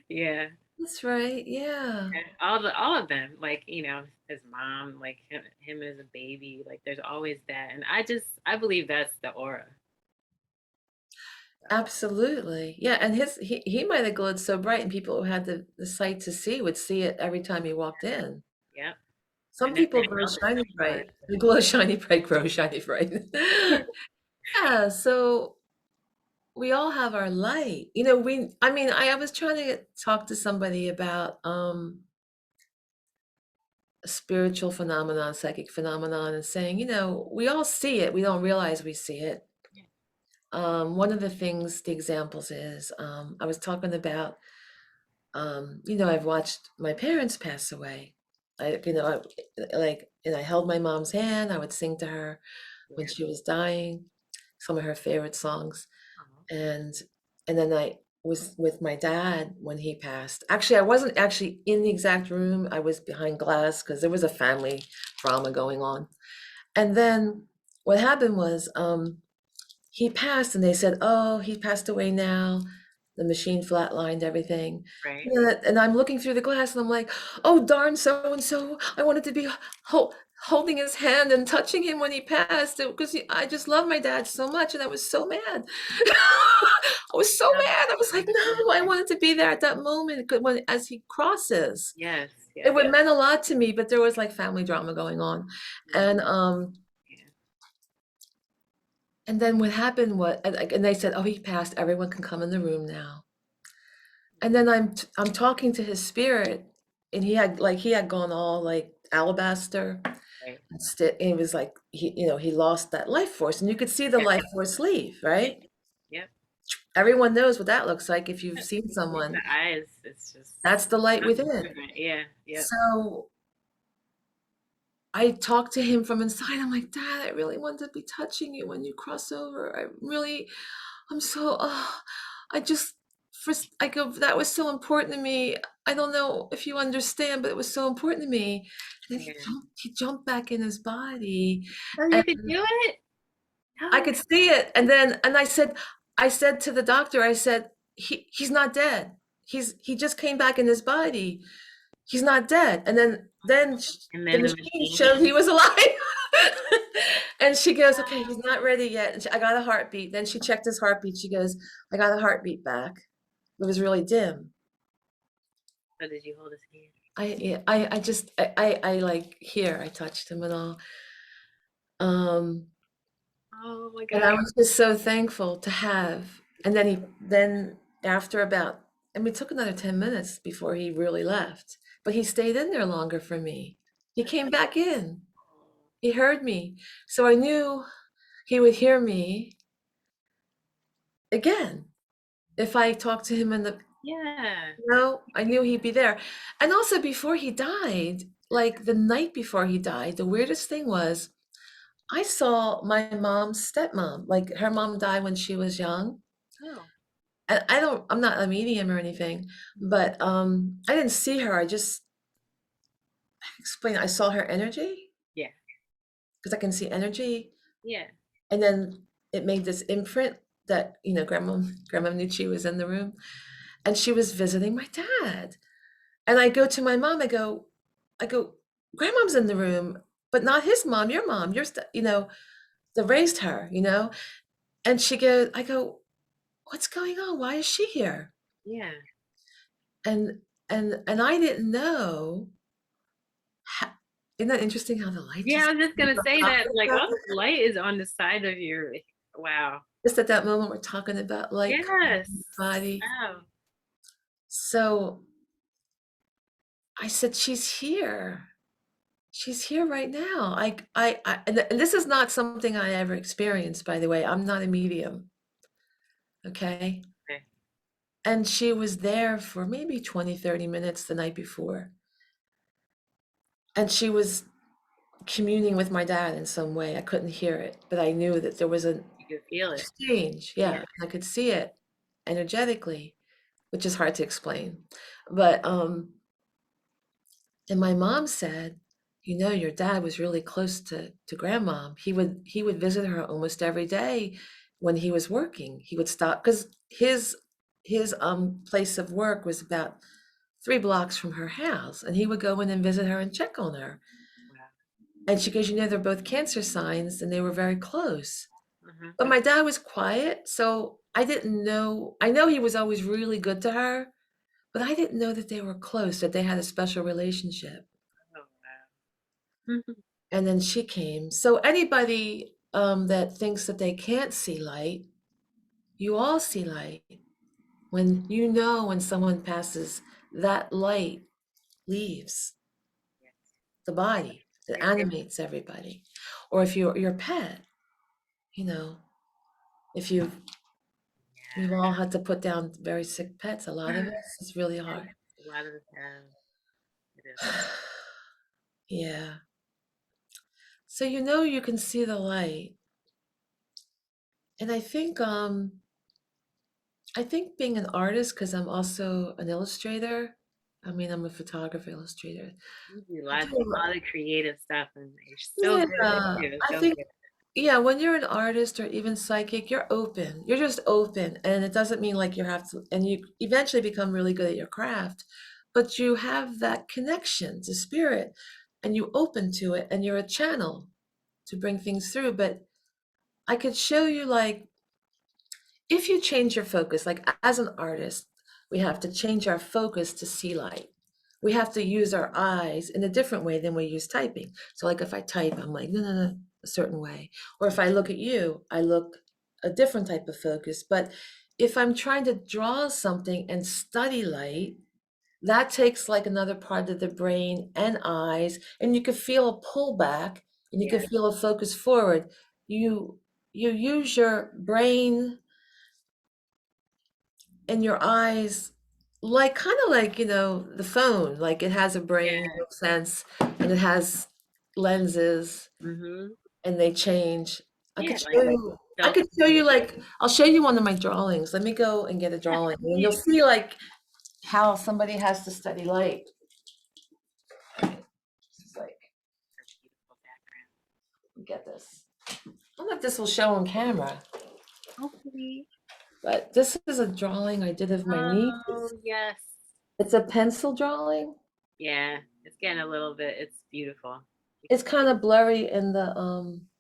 A: Yeah,
B: That's right. Yeah.
A: all of them, like his mom, like him as a baby, like there's always that, and I believe that's the aura. So,
B: Absolutely. Yeah, and he might have glowed so bright and people who had the sight to see would see it every time he walked in.
A: yep,
B: Some
A: and then
B: people
A: it
B: glow
A: melted
B: shiny
A: some
B: bright. They glow shiny bright, grow shiny bright. Yeah, so we all have our light. I mean, I was trying to talk to somebody about a spiritual phenomenon, psychic phenomenon, and saying, we all see it. We don't realize we see it.
A: yeah,
B: One of the things, the examples is, I was talking about, I've watched my parents pass away. And I held my mom's hand. I would sing to her when
A: yeah.
B: she was dying, some of her favorite songs.
A: Uh-huh.
B: And and then I was with my dad when he passed. Actually, I wasn't actually in the exact room. I was behind glass because there was a family drama going on. And then what happened was he passed and they said, "Oh, he passed away now." The machine flatlined everything.
A: Right.
B: And I'm looking through the glass and I'm like, "Oh, darn so and so. I wanted to be holding his hand and touching him when he passed because I just love my dad so much and I was so mad." I was so
A: Oh,
B: mad. I was like,
A: yeah.
B: "No, I wanted to be there at that moment as he crosses."
A: Yes,
B: It
A: yes.
B: would meant a lot to me, but there was like family drama going on.
A: Mm,
B: And
A: yeah.
B: and then what happened was, and they said, "Oh, he passed. Everyone can come in the room now." And then I'm talking to his spirit, and he had gone all like alabaster,
A: Right.
B: and he was like he lost that life force, and you could see the
A: Yeah.
B: life force leave,
A: Yeah.
B: right?
A: Yep.
B: Everyone knows what that looks like if you've seen
A: The
B: someone.
A: eyes, it's just
B: That's the light
A: something
B: within.
A: different. Yeah. Yep.
B: So I talked to him from inside. I'm like, "Dad, I really want to be touching you when you cross over. I'm so, I just, first, I go, that was so important to me. I don't know if you understand, but it was so important to me." And then
A: Yeah.
B: he jumped back in his body,
A: Oh,
B: and
A: you could do it?
B: I
A: Oh,
B: could see it. And I said to the doctor, I said, he's not dead. He just came back in his body. He's not dead. And then
A: and
B: the
A: then the
B: machine
A: machine.
B: showed he was alive. And she goes, "Okay, he's not ready yet." And I got a heartbeat. Then she checked his heartbeat. She goes, "I got a heartbeat back." It was really dim.
A: So did you hold his hand?
B: Yeah, I just, I like here, I touched him and all.
A: Oh my
B: And I
A: God.
B: was just so thankful to have. And then after about, I mean, it took another 10 minutes before he really left, but he stayed in there longer for me. He came back in. He heard me. So I knew he would hear me again if I talked to him in the,
A: Yeah.
B: I knew he'd be there. And also before he died, like the night before he died, the weirdest thing was I saw my mom's stepmom. Like her mom died when she was young.
A: Oh.
B: And I'm not a medium or anything, but I didn't see her. I just explain, I saw her energy
A: Yeah.
B: because I can see energy.
A: Yeah.
B: And then it made this imprint that, grandma knew she was in the room and she was visiting my dad. And I go to my mom, I go, grandmom's in the room, but not his mom, your mom, that raised her. And I go, what's going on? Why is she here?
A: Yeah.
B: And and I didn't know. Ho Isn't that interesting how the light
A: Yeah,
B: just
A: I was just
B: came
A: gonna
B: on
A: say
B: top
A: that,
B: of
A: like,
B: us?
A: all this light is on the side of your wow.
B: Just at that moment, we're talking about light coming
A: Yes.
B: from the body.
A: Wow.
B: So I said, "She's here. She's here right now." And this is not something I ever experienced, by the way. I'm not a medium, okay?
A: Okay.
B: And she was there for maybe 20, 30 minutes the night before. And she was communing with my dad in some way. I couldn't hear it, but I knew that there was an
A: You could feel it.
B: exchange.
A: Yeah.
B: Yeah, I could see it energetically, which is hard to explain. But and my mom said, your dad was really close to grandma. He would visit her almost every day when he was working. He would stop because his place of work was about 3 blocks from her house, and he would go in and visit her and check on her.
A: Wow.
B: And she goes, they're both cancer signs, and they were very close.
A: Mhm.
B: But my dad was quiet, so I didn't know. I know he was always really good to her, but I didn't know that they were close, that they had a special relationship.
A: Oh, wow.
B: And then she came. So anybody that thinks that they can't see light, you all see light. When someone passes, that light leaves
A: Yes.
B: the body. It
A: Right there.
B: animates everybody. Or if you're your pet, you know, if we've all had to put down very sick pets, a lot of
A: Yeah.
B: us, it's really
A: Yes.
B: hard.
A: A lot of us have. It is.
B: Yeah. So you can see the light. And I think being an artist, because I'm also an illustrator. I mean, I'm a photographer, illustrator.
A: You do
B: I
A: lots
B: do a lot.
A: a lot of creative stuff, and you're so
B: Yeah,
A: good at it too,
B: I
A: so
B: think
A: good.
B: yeah, when you're an artist or even psychic, you're open. You're just open, and it doesn't mean like you have to, and you eventually become really good at your craft, but you have that connection to spirit, and you open to it, and you're a channel to bring things through. But I could show you like if you change your focus, like as an artist, we have to change our focus to see light. We have to use our eyes in a different way than we use typing. So, like if I type, I'm like, no, no, no, a certain way. Or if I look at you, I look a different type of focus. But if I'm trying to draw something and study light, that takes like another part of the brain and eyes, and you can feel a pullback and you can
A: Yeah,
B: feel a focus forward. You use your brain and your eyes like kind of like the phone, like it has a brain in
A: yeah.
B: a sense, and it has lenses
A: Mhm.
B: and they change. i
A: Yeah,
B: could show
A: like
B: you I could show
A: self-control.
B: you like I'll show you one of my drawings. Let me go and get a
A: Yeah,
B: drawing and you'll
A: please.
B: see like how somebody has to study light. It's like,
A: Beautiful background.
B: get this. I don't know if this will show on camera,
A: Hopefully.
B: but this is a drawing I did of my niece.
A: Oh, yes.
B: It's a pencil drawing.
A: Yeah, it's getting a little bit it's beautiful. You
B: It's
A: can
B: kind of blurry in the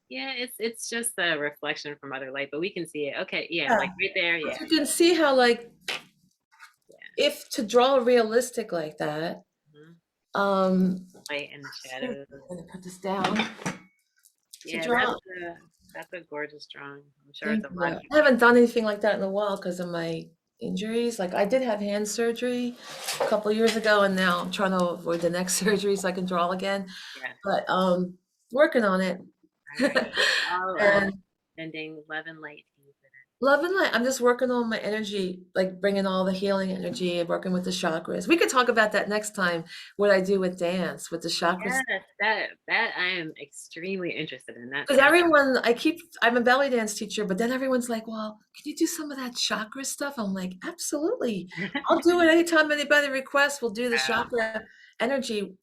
A: yeah, it's just a reflection from other light, but we can see it. Okay, yeah,
B: yeah.
A: like right there,
B: But
A: yeah,
B: you can see how like
A: yeah.
B: if to draw realistic like that,
A: Mhm.
B: um,
A: Light and the
B: excuse me,
A: shadows.
B: I'm gonna put this down. To
A: Yeah,
B: draw,
A: that's a gorgeous drawing. I'm sure it's
B: thank
A: a
B: you.
A: lot
B: I haven't done anything like that in a while because of my injuries. Like I did have hand surgery a couple years ago, and now I'm trying to avoid the next surgery so I can draw again.
A: Yeah.
B: But working on it.
A: All right. I'll
B: And
A: sending love and light to you for
B: love and light. I'm just working on my energy, like bringing all the healing energy and working with the chakras. We could talk about that next time, what I do with dance, with the chakras.
A: that. Yes, that I am extremely interested in. That
B: Because
A: sounds
B: everyone, I'm a belly dance teacher, but then everyone's like, well, can you do some of that chakra stuff? I'm like, absolutely. I'll do it anytime anybody requests. We'll do the chakra energy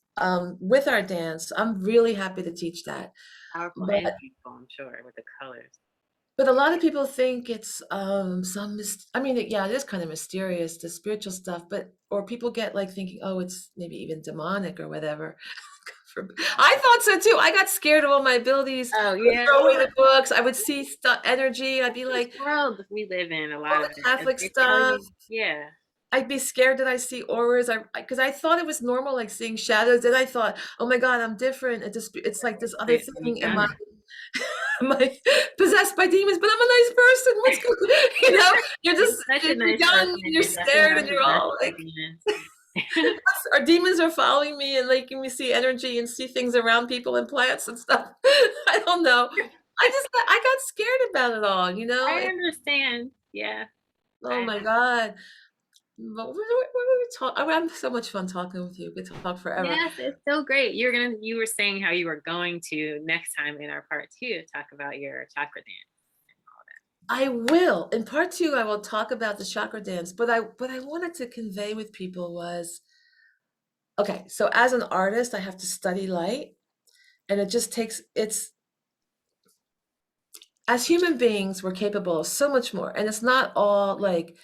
B: with our dance. I'm really happy to teach that.
A: powerful and
B: But
A: beautiful, I'm sure, with the colors.
B: But a lot of people think it's I mean yeah, it is kind of mysterious, the spiritual stuff, but or people get like thinking, oh, it's maybe even demonic or whatever. I thought so too. I got scared of all my abilities.
A: Oh
B: I would
A: yeah,
B: throw away
A: well,
B: the books. I would see stuff, energy. I'd be
A: this
B: like,
A: world we live in, a
B: all
A: lot
B: the
A: of it, if
B: Catholic
A: they tell
B: stuff.
A: you, yeah.
B: I'd be scared that I see auras. Because I thought it was normal, like seeing shadows. Then I thought, oh my God, I'm different. It's like this other
A: When you
B: thing in my
A: found
B: am I possessed by demons? But I'm a nice person. What's going you know, you're
A: you're
B: just
A: such a
B: you're
A: nice
B: young
A: person,
B: and
A: and
B: you're
A: you're definitely
B: scared and
A: not
B: you're
A: possessed
B: all
A: by
B: like
A: demons.
B: our demons are following me and making me see energy and see things around people and plants and stuff. I don't know. I got scared about it all, you know?
A: I understand. Yeah.
B: Oh
A: I
B: my God. What were we talking? I'm having so much fun talking with you. We could talk forever.
A: Yes, it's so great. You were saying how you were going to next time in our part two talk about your chakra dance and all
B: I will. In part two, I will talk about the chakra dance. But I wanted to convey with people was okay, so as an artist, I have to study light, and it just takes it's as human beings, we're capable of so much more. And it's not all like,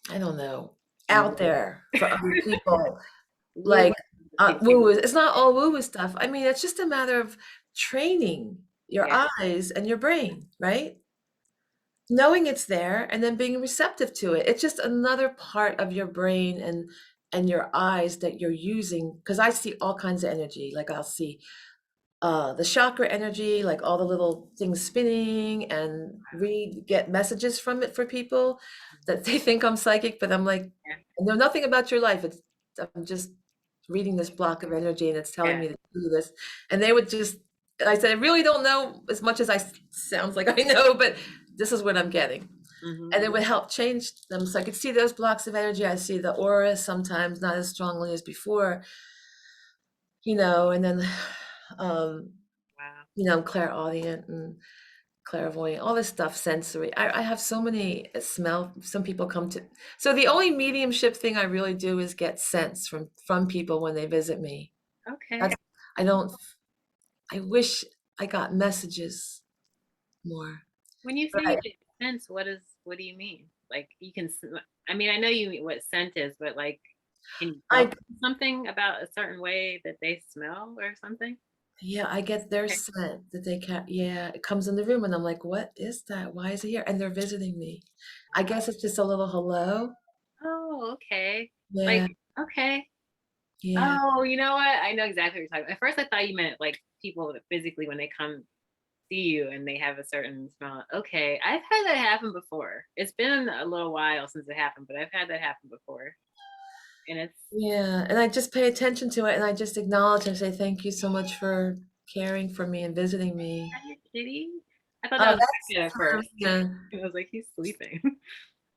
B: I don't know, out there for
A: that.
B: other people,
A: Woo,
B: like woo.
A: people.
B: It's not all woo woo stuff. I mean, it's just a matter of training your
A: Yeah.
B: eyes and your brain, right? Knowing it's there and then being receptive to it. It's just another part of your brain and your eyes that you're using because I see all kinds of energy. Like I'll see the chakra energy, like all the little things spinning and get messages from it for people that they think I'm psychic, but I'm like,
A: Yeah.
B: I know nothing about your life. I'm just reading this block of energy and it's telling
A: Yeah.
B: me to do this. And they would just, I said, I really don't know as much as I sounds like I know, but this is what I'm getting.
A: Hmm.
B: And it would help change them. So I could see those blocks of energy. I see the aura sometimes not as strongly as before, and then um
A: Wow.
B: clairaudient and clairvoyant, all this stuff, sensory. I have so many smell. Some people come to. So the only mediumship thing I really do is get sense from people when they visit me.
A: Okay.
B: That's I don't. I wish I got messages more.
A: When you say
B: But
A: you get sense, what do you mean? Like you can, I mean, I know you mean what scent is, but like, can you tell
B: I
A: them something about a certain way that they smell or something?
B: yeah, I get their
A: Okay.
B: scent that they can't. Yeah, it comes in the room and I'm like, what is that? Why is it here? And they're visiting me. I guess it's just a little hello.
A: Oh, okay.
B: Yeah,
A: Like, okay.
B: yeah.
A: Oh, you know what? I know exactly what you're talking about. At first, I thought you meant like people that physically when they come see you and they have a certain smell. Okay, I've had that happen before. It's been a little while since it happened, but I've had that happen before, and it's
B: Yeah, and I just pay attention to it and I just acknowledge and say, thank you so much for caring for me and visiting me.
A: kind of shitty. I thought that
B: Oh,
A: was
B: that's
A: weird at first.
B: yeah.
A: I was like, he's sleeping.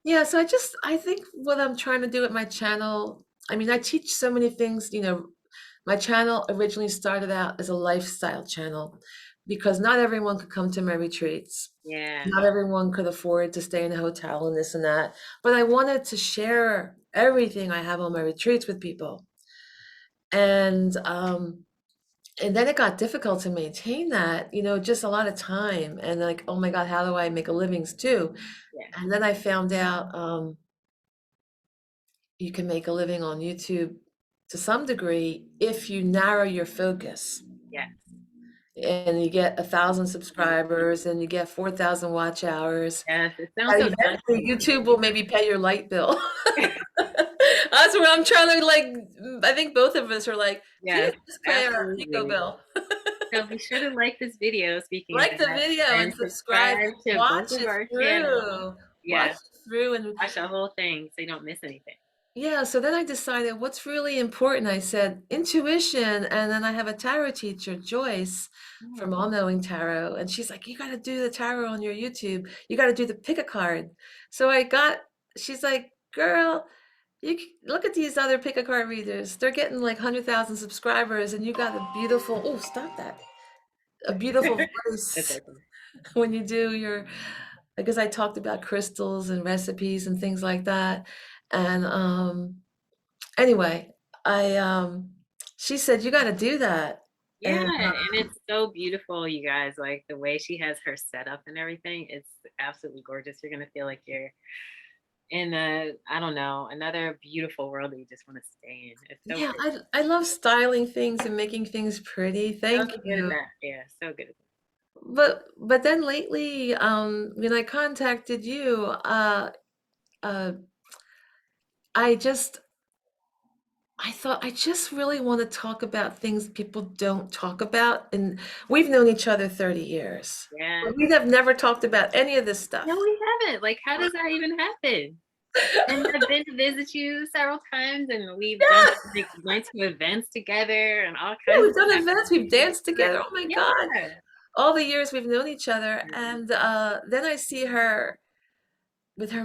B: Yeah, so I think what I'm trying to do with my channel, I mean, I teach so many things, my channel originally started out as a lifestyle channel because not everyone could come to my retreats.
A: Yeah.
B: Not everyone could afford to stay in a hotel and this and that. But I wanted to share everything I have on my retreats with people. And and then it got difficult to maintain that, just a lot of time and like, oh my God, how do I make a livings too?
A: Yeah.
B: And then I found out you can make a living on YouTube to some degree if you narrow your focus
A: Yeah.
B: and you get 1,000 subscribers and you get 4,000 watch hours.
A: Yes. It sounds
B: And
A: so
B: eventually
A: daunting.
B: YouTube will maybe pay your light bill. That's what I'm trying to like. I think both of us are like, please
A: Yes,
B: just pay our Pico
A: absolutely.
B: bill.
A: So be sure to like this video, speaking of
B: Like the
A: that,
B: video and
A: and
B: subscribe.
A: subscribe to both
B: Watch
A: of
B: it
A: our channels.
B: through. Watch
A: Yes.
B: it through and
A: Watch the whole thing so you don't miss anything.
B: yeah, so then I decided what's really important. I said intuition, and then I have a tarot teacher, Joyce, from
A: Oh,
B: All Knowing Tarot, and she's like, "You got to do the tarot on your YouTube. You got to do the pick a card." So she's like, "Girl, look at these other pick a card readers. They're getting like 100,000 subscribers, and you got a beautiful, oh, stop that, a beautiful
A: that's
B: voice
A: okay.
B: when you do your." Because I talked about crystals and recipes and things like that, and anyway, I she said you got to do that,
A: Yeah,
B: and
A: and it's so beautiful, you guys. Like the way she has her setup and everything, it's absolutely gorgeous. You're gonna feel like you're in a, I don't know, another beautiful world that you just want to stay in. It's so
B: yeah,
A: pretty.
B: I love styling things and making things pretty.
A: So
B: Thank
A: good at
B: you.
A: that. Yeah, so good at
B: But then lately, when I contacted you, uh, I just I thought I just really want to talk about things people don't talk about, and we've known each other 30 years.
A: that. Yeah.
B: But we have never talked about any of this
A: No,
B: stuff.
A: we haven't. Like, how does that even happen? And I've been to visit you several times, and we've done
B: Yeah.
A: like went to events together and all
B: Yeah,
A: kinds of
B: we've done
A: stuff.
B: events, we've danced together. Oh my God.
A: Yeah.
B: All the years we've known each other. And then I see her with her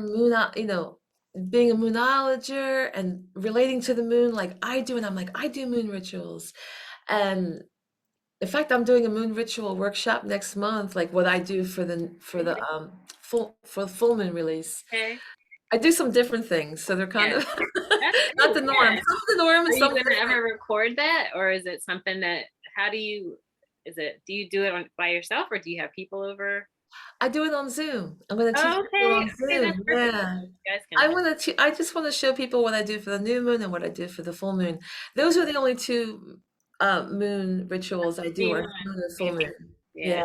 B: being a moonologer and relating to the moon like I do. And I'm like, I do moon rituals. And in fact, I'm doing a moon ritual workshop next month, like what I do for the full moon release.
A: Okay.
B: I do some different things, so they're kind
A: Yeah.
B: of
A: That's
B: not
A: great.
B: the norm.
A: Yeah.
B: Some of the norm and
A: Are you
B: some
A: gonna
B: different.
A: ever record that, or is it something that? How do you? Is it? Do you do it by yourself, or do you have people over?
B: I do it on Zoom. I'm going to teach
A: Oh,
B: people
A: okay.
B: on
A: Okay, that's
B: Zoom.
A: perfect.
B: Yeah.
A: You guys can.
B: I just want to show people what I do for the new moon and what I do for the full moon. Those are the only two moon rituals I do
A: See,
B: are moon and full
A: amazing.
B: moon.
A: Yeah.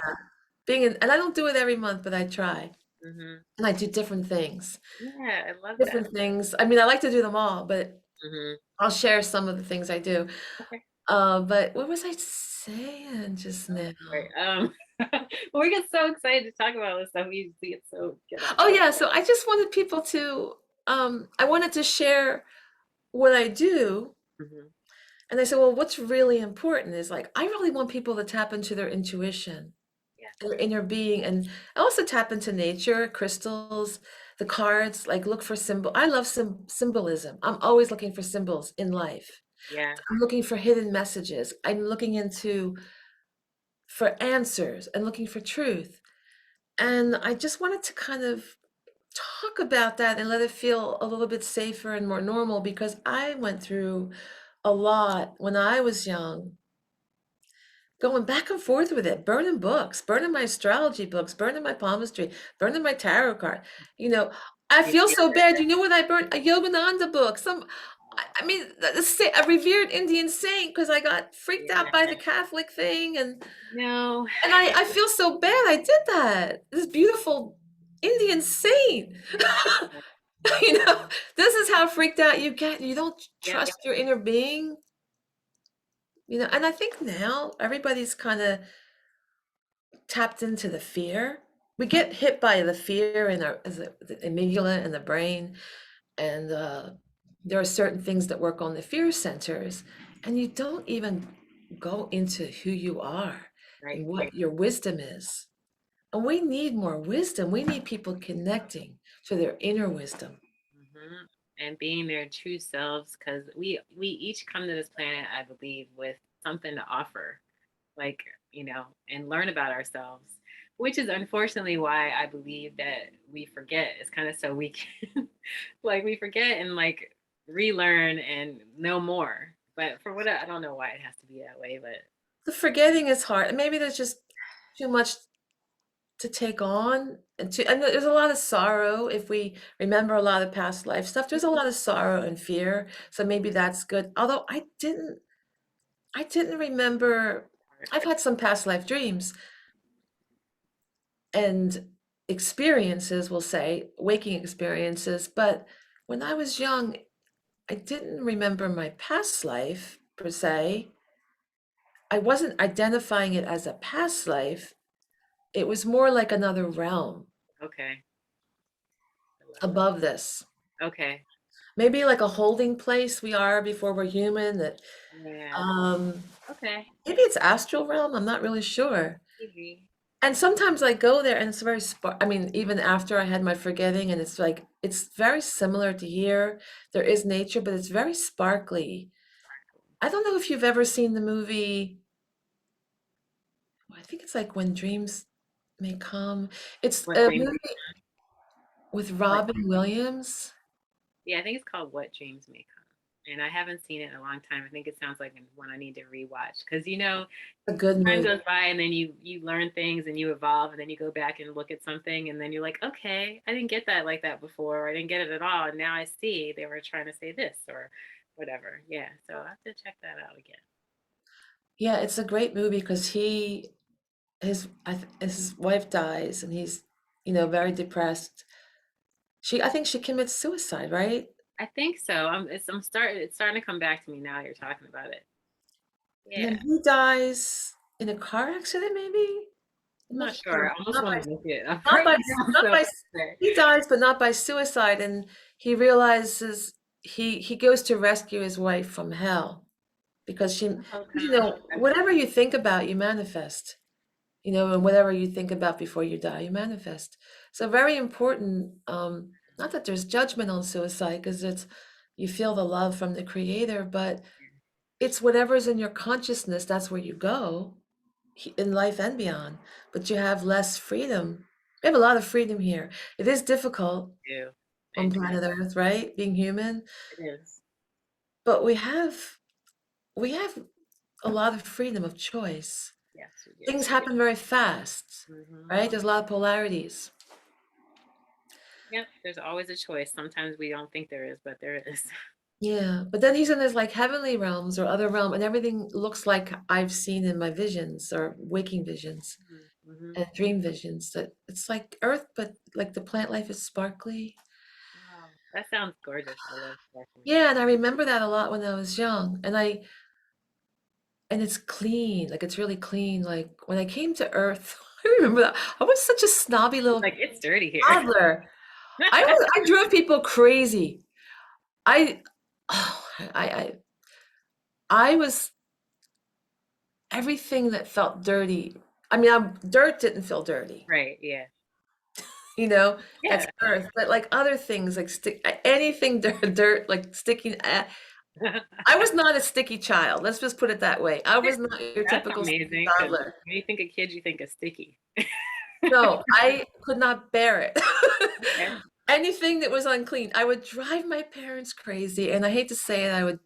B: Yeah. And I don't do it every month, but I try.
A: Hmm.
B: And I do different things.
A: Yeah, I love that.
B: Different things. I mean, I like to do them all, but
A: Hmm.
B: I'll share some of the things I do.
A: Okay.
B: But what was I saying just now?
A: Right. We get so excited to talk about this stuff. We get so get off
B: Oh
A: track.
B: yeah, so I just wanted people to I wanted to share what I do.
A: Hmm.
B: And I said, well, what's really important is like, I really want people to tap into their intuition,
A: Yeah.
B: their inner being, and also tap into nature, crystals, the cards, like look for symbol. I love symbolism. I'm always looking for symbols in life.
A: Yeah.
B: I'm looking for hidden messages. I'm looking for answers and looking for truth. And I just wanted to kind of talk about that and let it feel a little bit safer and more normal because I went through a lot when I was young, going back and forth with it, burning books, burning my astrology books, burning my palmistry, burning my tarot card. You know, I
A: You
B: feel
A: feel
B: so
A: it.
B: bad. You know what I burned? A Yogananda book. I mean, a revered Indian saint, because I got freaked out by
A: Yeah.
B: the Catholic thing,
A: No.
B: and I feel so bad. I did that. This beautiful Indian saint. You know, this is how freaked out you get. You don't
A: Yep.
B: trust your inner being. And I think now everybody's kind of tapped into the fear. We get hit by the fear in the amygdala and the brain, and there are certain things that work on the fear centers, and you don't even go into who you are
A: Right.
B: and what your wisdom is. And we need more wisdom. We need people connecting to their inner wisdom.
A: Hmm. And being their true selves, because we each come to this planet, I believe, with something to offer, like, and learn about ourselves, which is unfortunately why I believe that we forget. It's kind of so we can like we forget and like relearn and know more. But for what I don't know why it has to be that way, but
B: The forgetting is hard, and maybe there's just too much to take on and there's a lot of sorrow if we remember a lot of past life stuff. There's a lot of sorrow and fear, so maybe that's good. Although I didn't remember. I've had some past life dreams and experiences, we'll say, waking experiences, but when I was young, I didn't remember my past life per se. I wasn't identifying it as a past life. It was more like another realm.
A: okay.
B: above this.
A: Okay.
B: Maybe like a holding place we are before we're human that
A: Yeah.
B: um
A: Okay.
B: maybe it's astral realm, I'm not really sure.
A: Maybe.
B: And sometimes I go there and it's very I mean, even after I had my forgetting and it's like it's very similar to here. There is nature, but it's very sparkly. I don't know if you've ever seen the movie, I think it's like When Dreams May Come. It's
A: What
B: a
A: dreams?
B: movie with
A: What?
B: Robin Williams.
A: Yeah, I think it's called What Dreams May Come. And I haven't seen it in a long time. I think it sounds like one I need to rewatch because
B: A good
A: time
B: movie.
A: goes by and then you learn things and you evolve and then you go back and look at something and then you're like, okay, I didn't get that like that before. Or I didn't get it at all. And now I see they were trying to say this or whatever. Yeah, so I have to check that out again.
B: Yeah, it's a great movie because his wife dies and he's, very depressed. I think she commits suicide, right?
A: I think so. It's starting to come back to me now you're talking about it.
B: And then
A: Yeah,
B: he dies in a car accident, maybe? I'm
A: I'm
B: not
A: not sure.
B: sure.
A: I almost want to look it up
B: Not
A: right
B: by,
A: now.
B: not
A: So
B: by, he dies, but not by suicide. And he realizes he goes to rescue his wife from hell because
A: okay.
B: whatever you think about, you manifest. And whatever you think about before you die, you manifest. So very important. Not that there's judgment on suicide because you feel the love from the creator, but it's whatever's in your consciousness, that's where you go in life and beyond. But you have less freedom. We have a lot of freedom here. It is difficult
A: Do.
B: on
A: And
B: planet Earth, right? Being human,
A: it is.
B: but we have a lot of freedom of choice.
A: Yes, we do.
B: Things happen very fast,
A: Hmm.
B: right? There's a lot of polarities.
A: Yep, there's always a choice. Sometimes we don't think there is, but there is.
B: Yeah, but then he's in his like heavenly realms or other realm, and everything looks like I've seen in my visions or waking visions
A: Hmm.
B: and dream visions. That it's like Earth, but like the plant life is sparkly.
A: Wow, that sounds gorgeous. I love sparkling.
B: Yeah, and I remember that a lot when I was young, and it's clean, like it's really clean. Like when I came to Earth, I remember that I was such a snobby little
A: Like it's dirty here.
B: toddler. I drove people crazy. I, oh, I was everything that felt dirty. I mean, dirt didn't feel dirty,
A: Right, yeah.
B: you know, that's
A: Yeah.
B: earth. But like other things, like anything dirt, like sticking. I was not a sticky child. Let's just put it that way. I was not your
A: That's
B: typical sticky
A: amazing because
B: toddler.
A: when you think of kids, you think of sticky.
B: No, I could not bear it.
A: Okay.
B: Anything that was unclean, I would drive my parents crazy. And I hate to say it,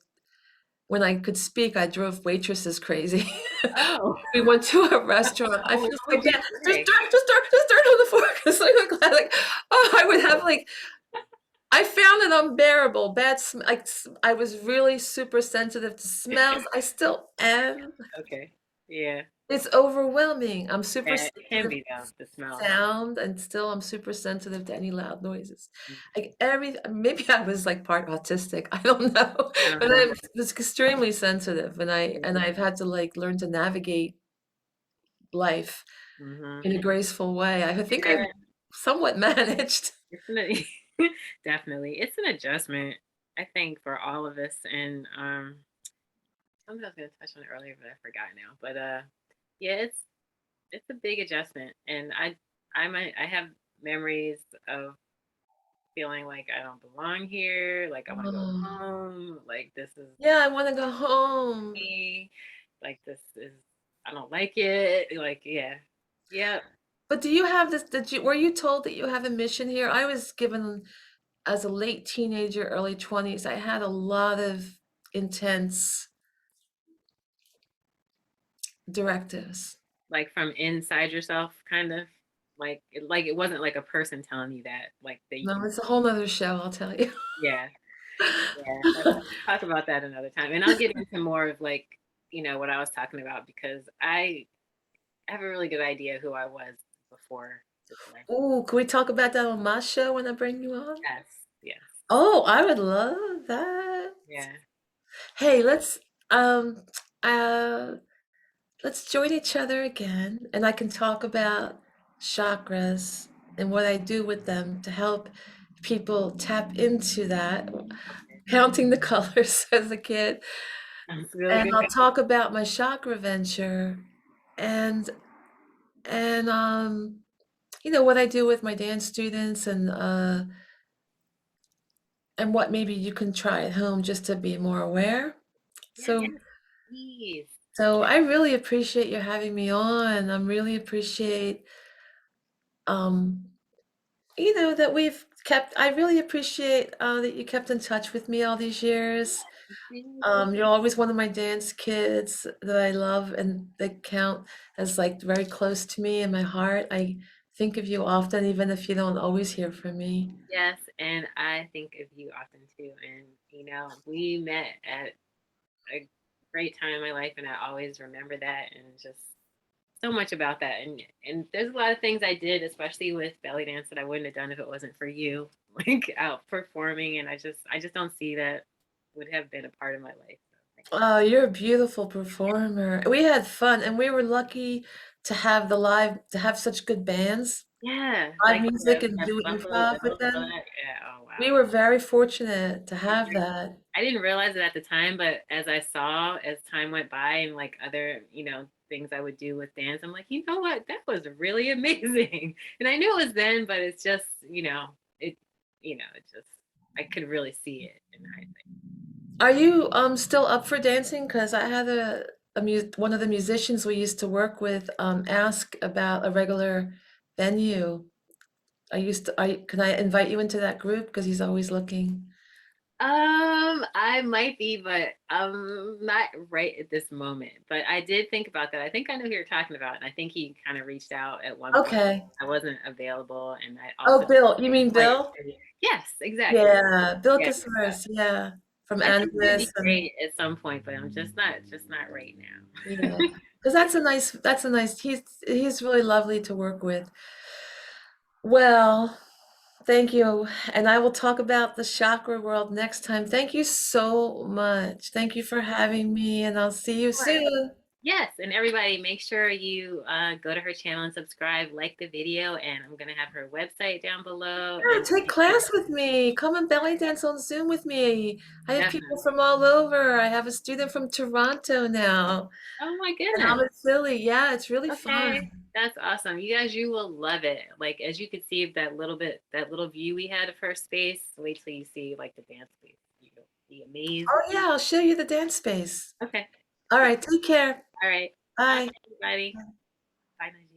B: when I could speak, I drove waitresses crazy.
A: Oh,
B: We went to a restaurant. I
A: oh,
B: feel
A: what
B: so
A: would you
B: bad.
A: say?
B: There's dirt on the floor. It's like, oh, I would have like, I found it unbearable. I was really super sensitive to smells. I still am.
A: Okay. Yeah.
B: It's overwhelming. I'm super
A: Yeah, it can
B: sensitive
A: be though, the smell.
B: sound and still I'm super sensitive to any loud noises.
A: Mm.
B: Like maybe I was like part autistic. I don't know. But
A: Uh-huh.
B: I'm just extremely sensitive and I've had to like learn to navigate life
A: Mm-hmm.
B: in a graceful way. I think I've
A: Yeah,
B: somewhat managed.
A: it's definitely. It's an adjustment, I think, for all of us. And something I was gonna touch on it earlier, but I forgot now. But yeah, it's a big adjustment. And I have memories of feeling like I don't belong here, like I want to go
B: Oh,
A: home, like this is
B: yeah, I want to go home.
A: me, like this is I don't like it. Like yeah. Yeah.
B: But do you have this? Were you told that you have a mission here? I was given as a late teenager, early 20s, I had a lot of intense directives.
A: Like from inside yourself, kind of like it wasn't like a person telling you that, like that you
B: No,
A: can.
B: it's a whole nother show, I'll tell you.
A: Yeah, yeah. Let's talk about that another time, and I'll get into more of like what I was talking about because I have a really good idea who I was before this life.
B: Oh, can we talk about that on my show when I bring you on?
A: Yes, yes,
B: Oh, I would love that.
A: yeah.
B: Hey, uh let's join each other again and I can talk about chakras and what I do with them to help people tap into that, counting the colors as a kid.
A: Sounds really
B: And
A: good.
B: I'll talk about my chakra venture and and what I do with my dance students and what maybe you can try at home just to be more aware. So
A: Yes, please.
B: so I really appreciate you having me on. I really appreciate um that we've kept I really appreciate that you kept in touch with me all these years.
A: Thank you.
B: You're always one of my dance kids that I love and that count as like very close to me in my heart. I think of you often, even if you don't always hear from me.
A: Yes, and I think of you often too. And we met at a great time in my life, and I always remember that, and just so much about that. And there's a lot of things I did, especially with belly dance, that I wouldn't have done if it wasn't for you, like out performing. And I just don't see that would have been a part of my life. So thank you.
B: Oh, you're a beautiful performer. We had fun and we were lucky to have such good bands,
A: Yeah,
B: live
A: like
B: music and
A: the
B: do
A: Buffalo
B: improv with
A: Bills and all
B: them.
A: that. Yeah. Oh
B: We
A: wow.
B: were very fortunate to
A: You're
B: have
A: very
B: that.
A: I didn't realize it at the time, but as I saw as time went by and like other, things I would do with dance, I'm like, you know what? That was really amazing. And I knew it was then, but it's just, it just I could really see it in hindsight.
B: Are you still up for dancing? Because I had one of the musicians we used to work with ask about a regular venue. Can I invite you into that group? Because he's always looking.
A: I might be, but I'm not right at this moment. But I did think about that. I think I know who you're talking about, and I think he kind of reached out at one point.
B: Okay.
A: I wasn't available, and I also
B: Oh, Bill. You mean
A: quite
B: Bill?
A: yes, exactly.
B: Yeah, Bill
A: Yeah,
B: Casares, yeah, from
A: I think it would
B: Analyst
A: be
B: and
A: great at some point, but I'm just not right
B: yeah,
A: now.
B: because he's really lovely to work with. Well, thank you, and I will talk about the chakra world next time. Thank you so much. Thank you for having me, and I'll see you
A: Sure.
B: soon.
A: Yes, and everybody, make sure you go to her channel and subscribe, like the video, and I'm gonna have her website down below.
B: Yeah,
A: And
B: take class with me. Come and belly dance on Zoom with me. I have people
A: definitely,
B: from all over. I have a student from Toronto now,
A: oh my
B: and I'm
A: goodness.
B: in Philly. Yeah, it's really
A: Okay,
B: fun.
A: that's awesome. You guys, you will love it. Like as you could see that little bit, that little view we had of her space. Wait till you see like the dance space. You'll be amazed.
B: Oh yeah, I'll show you the dance space.
A: Okay,
B: All
A: great.
B: right, take care.
A: All right. Bye,
B: Bye.
A: everybody. Bye, Najia.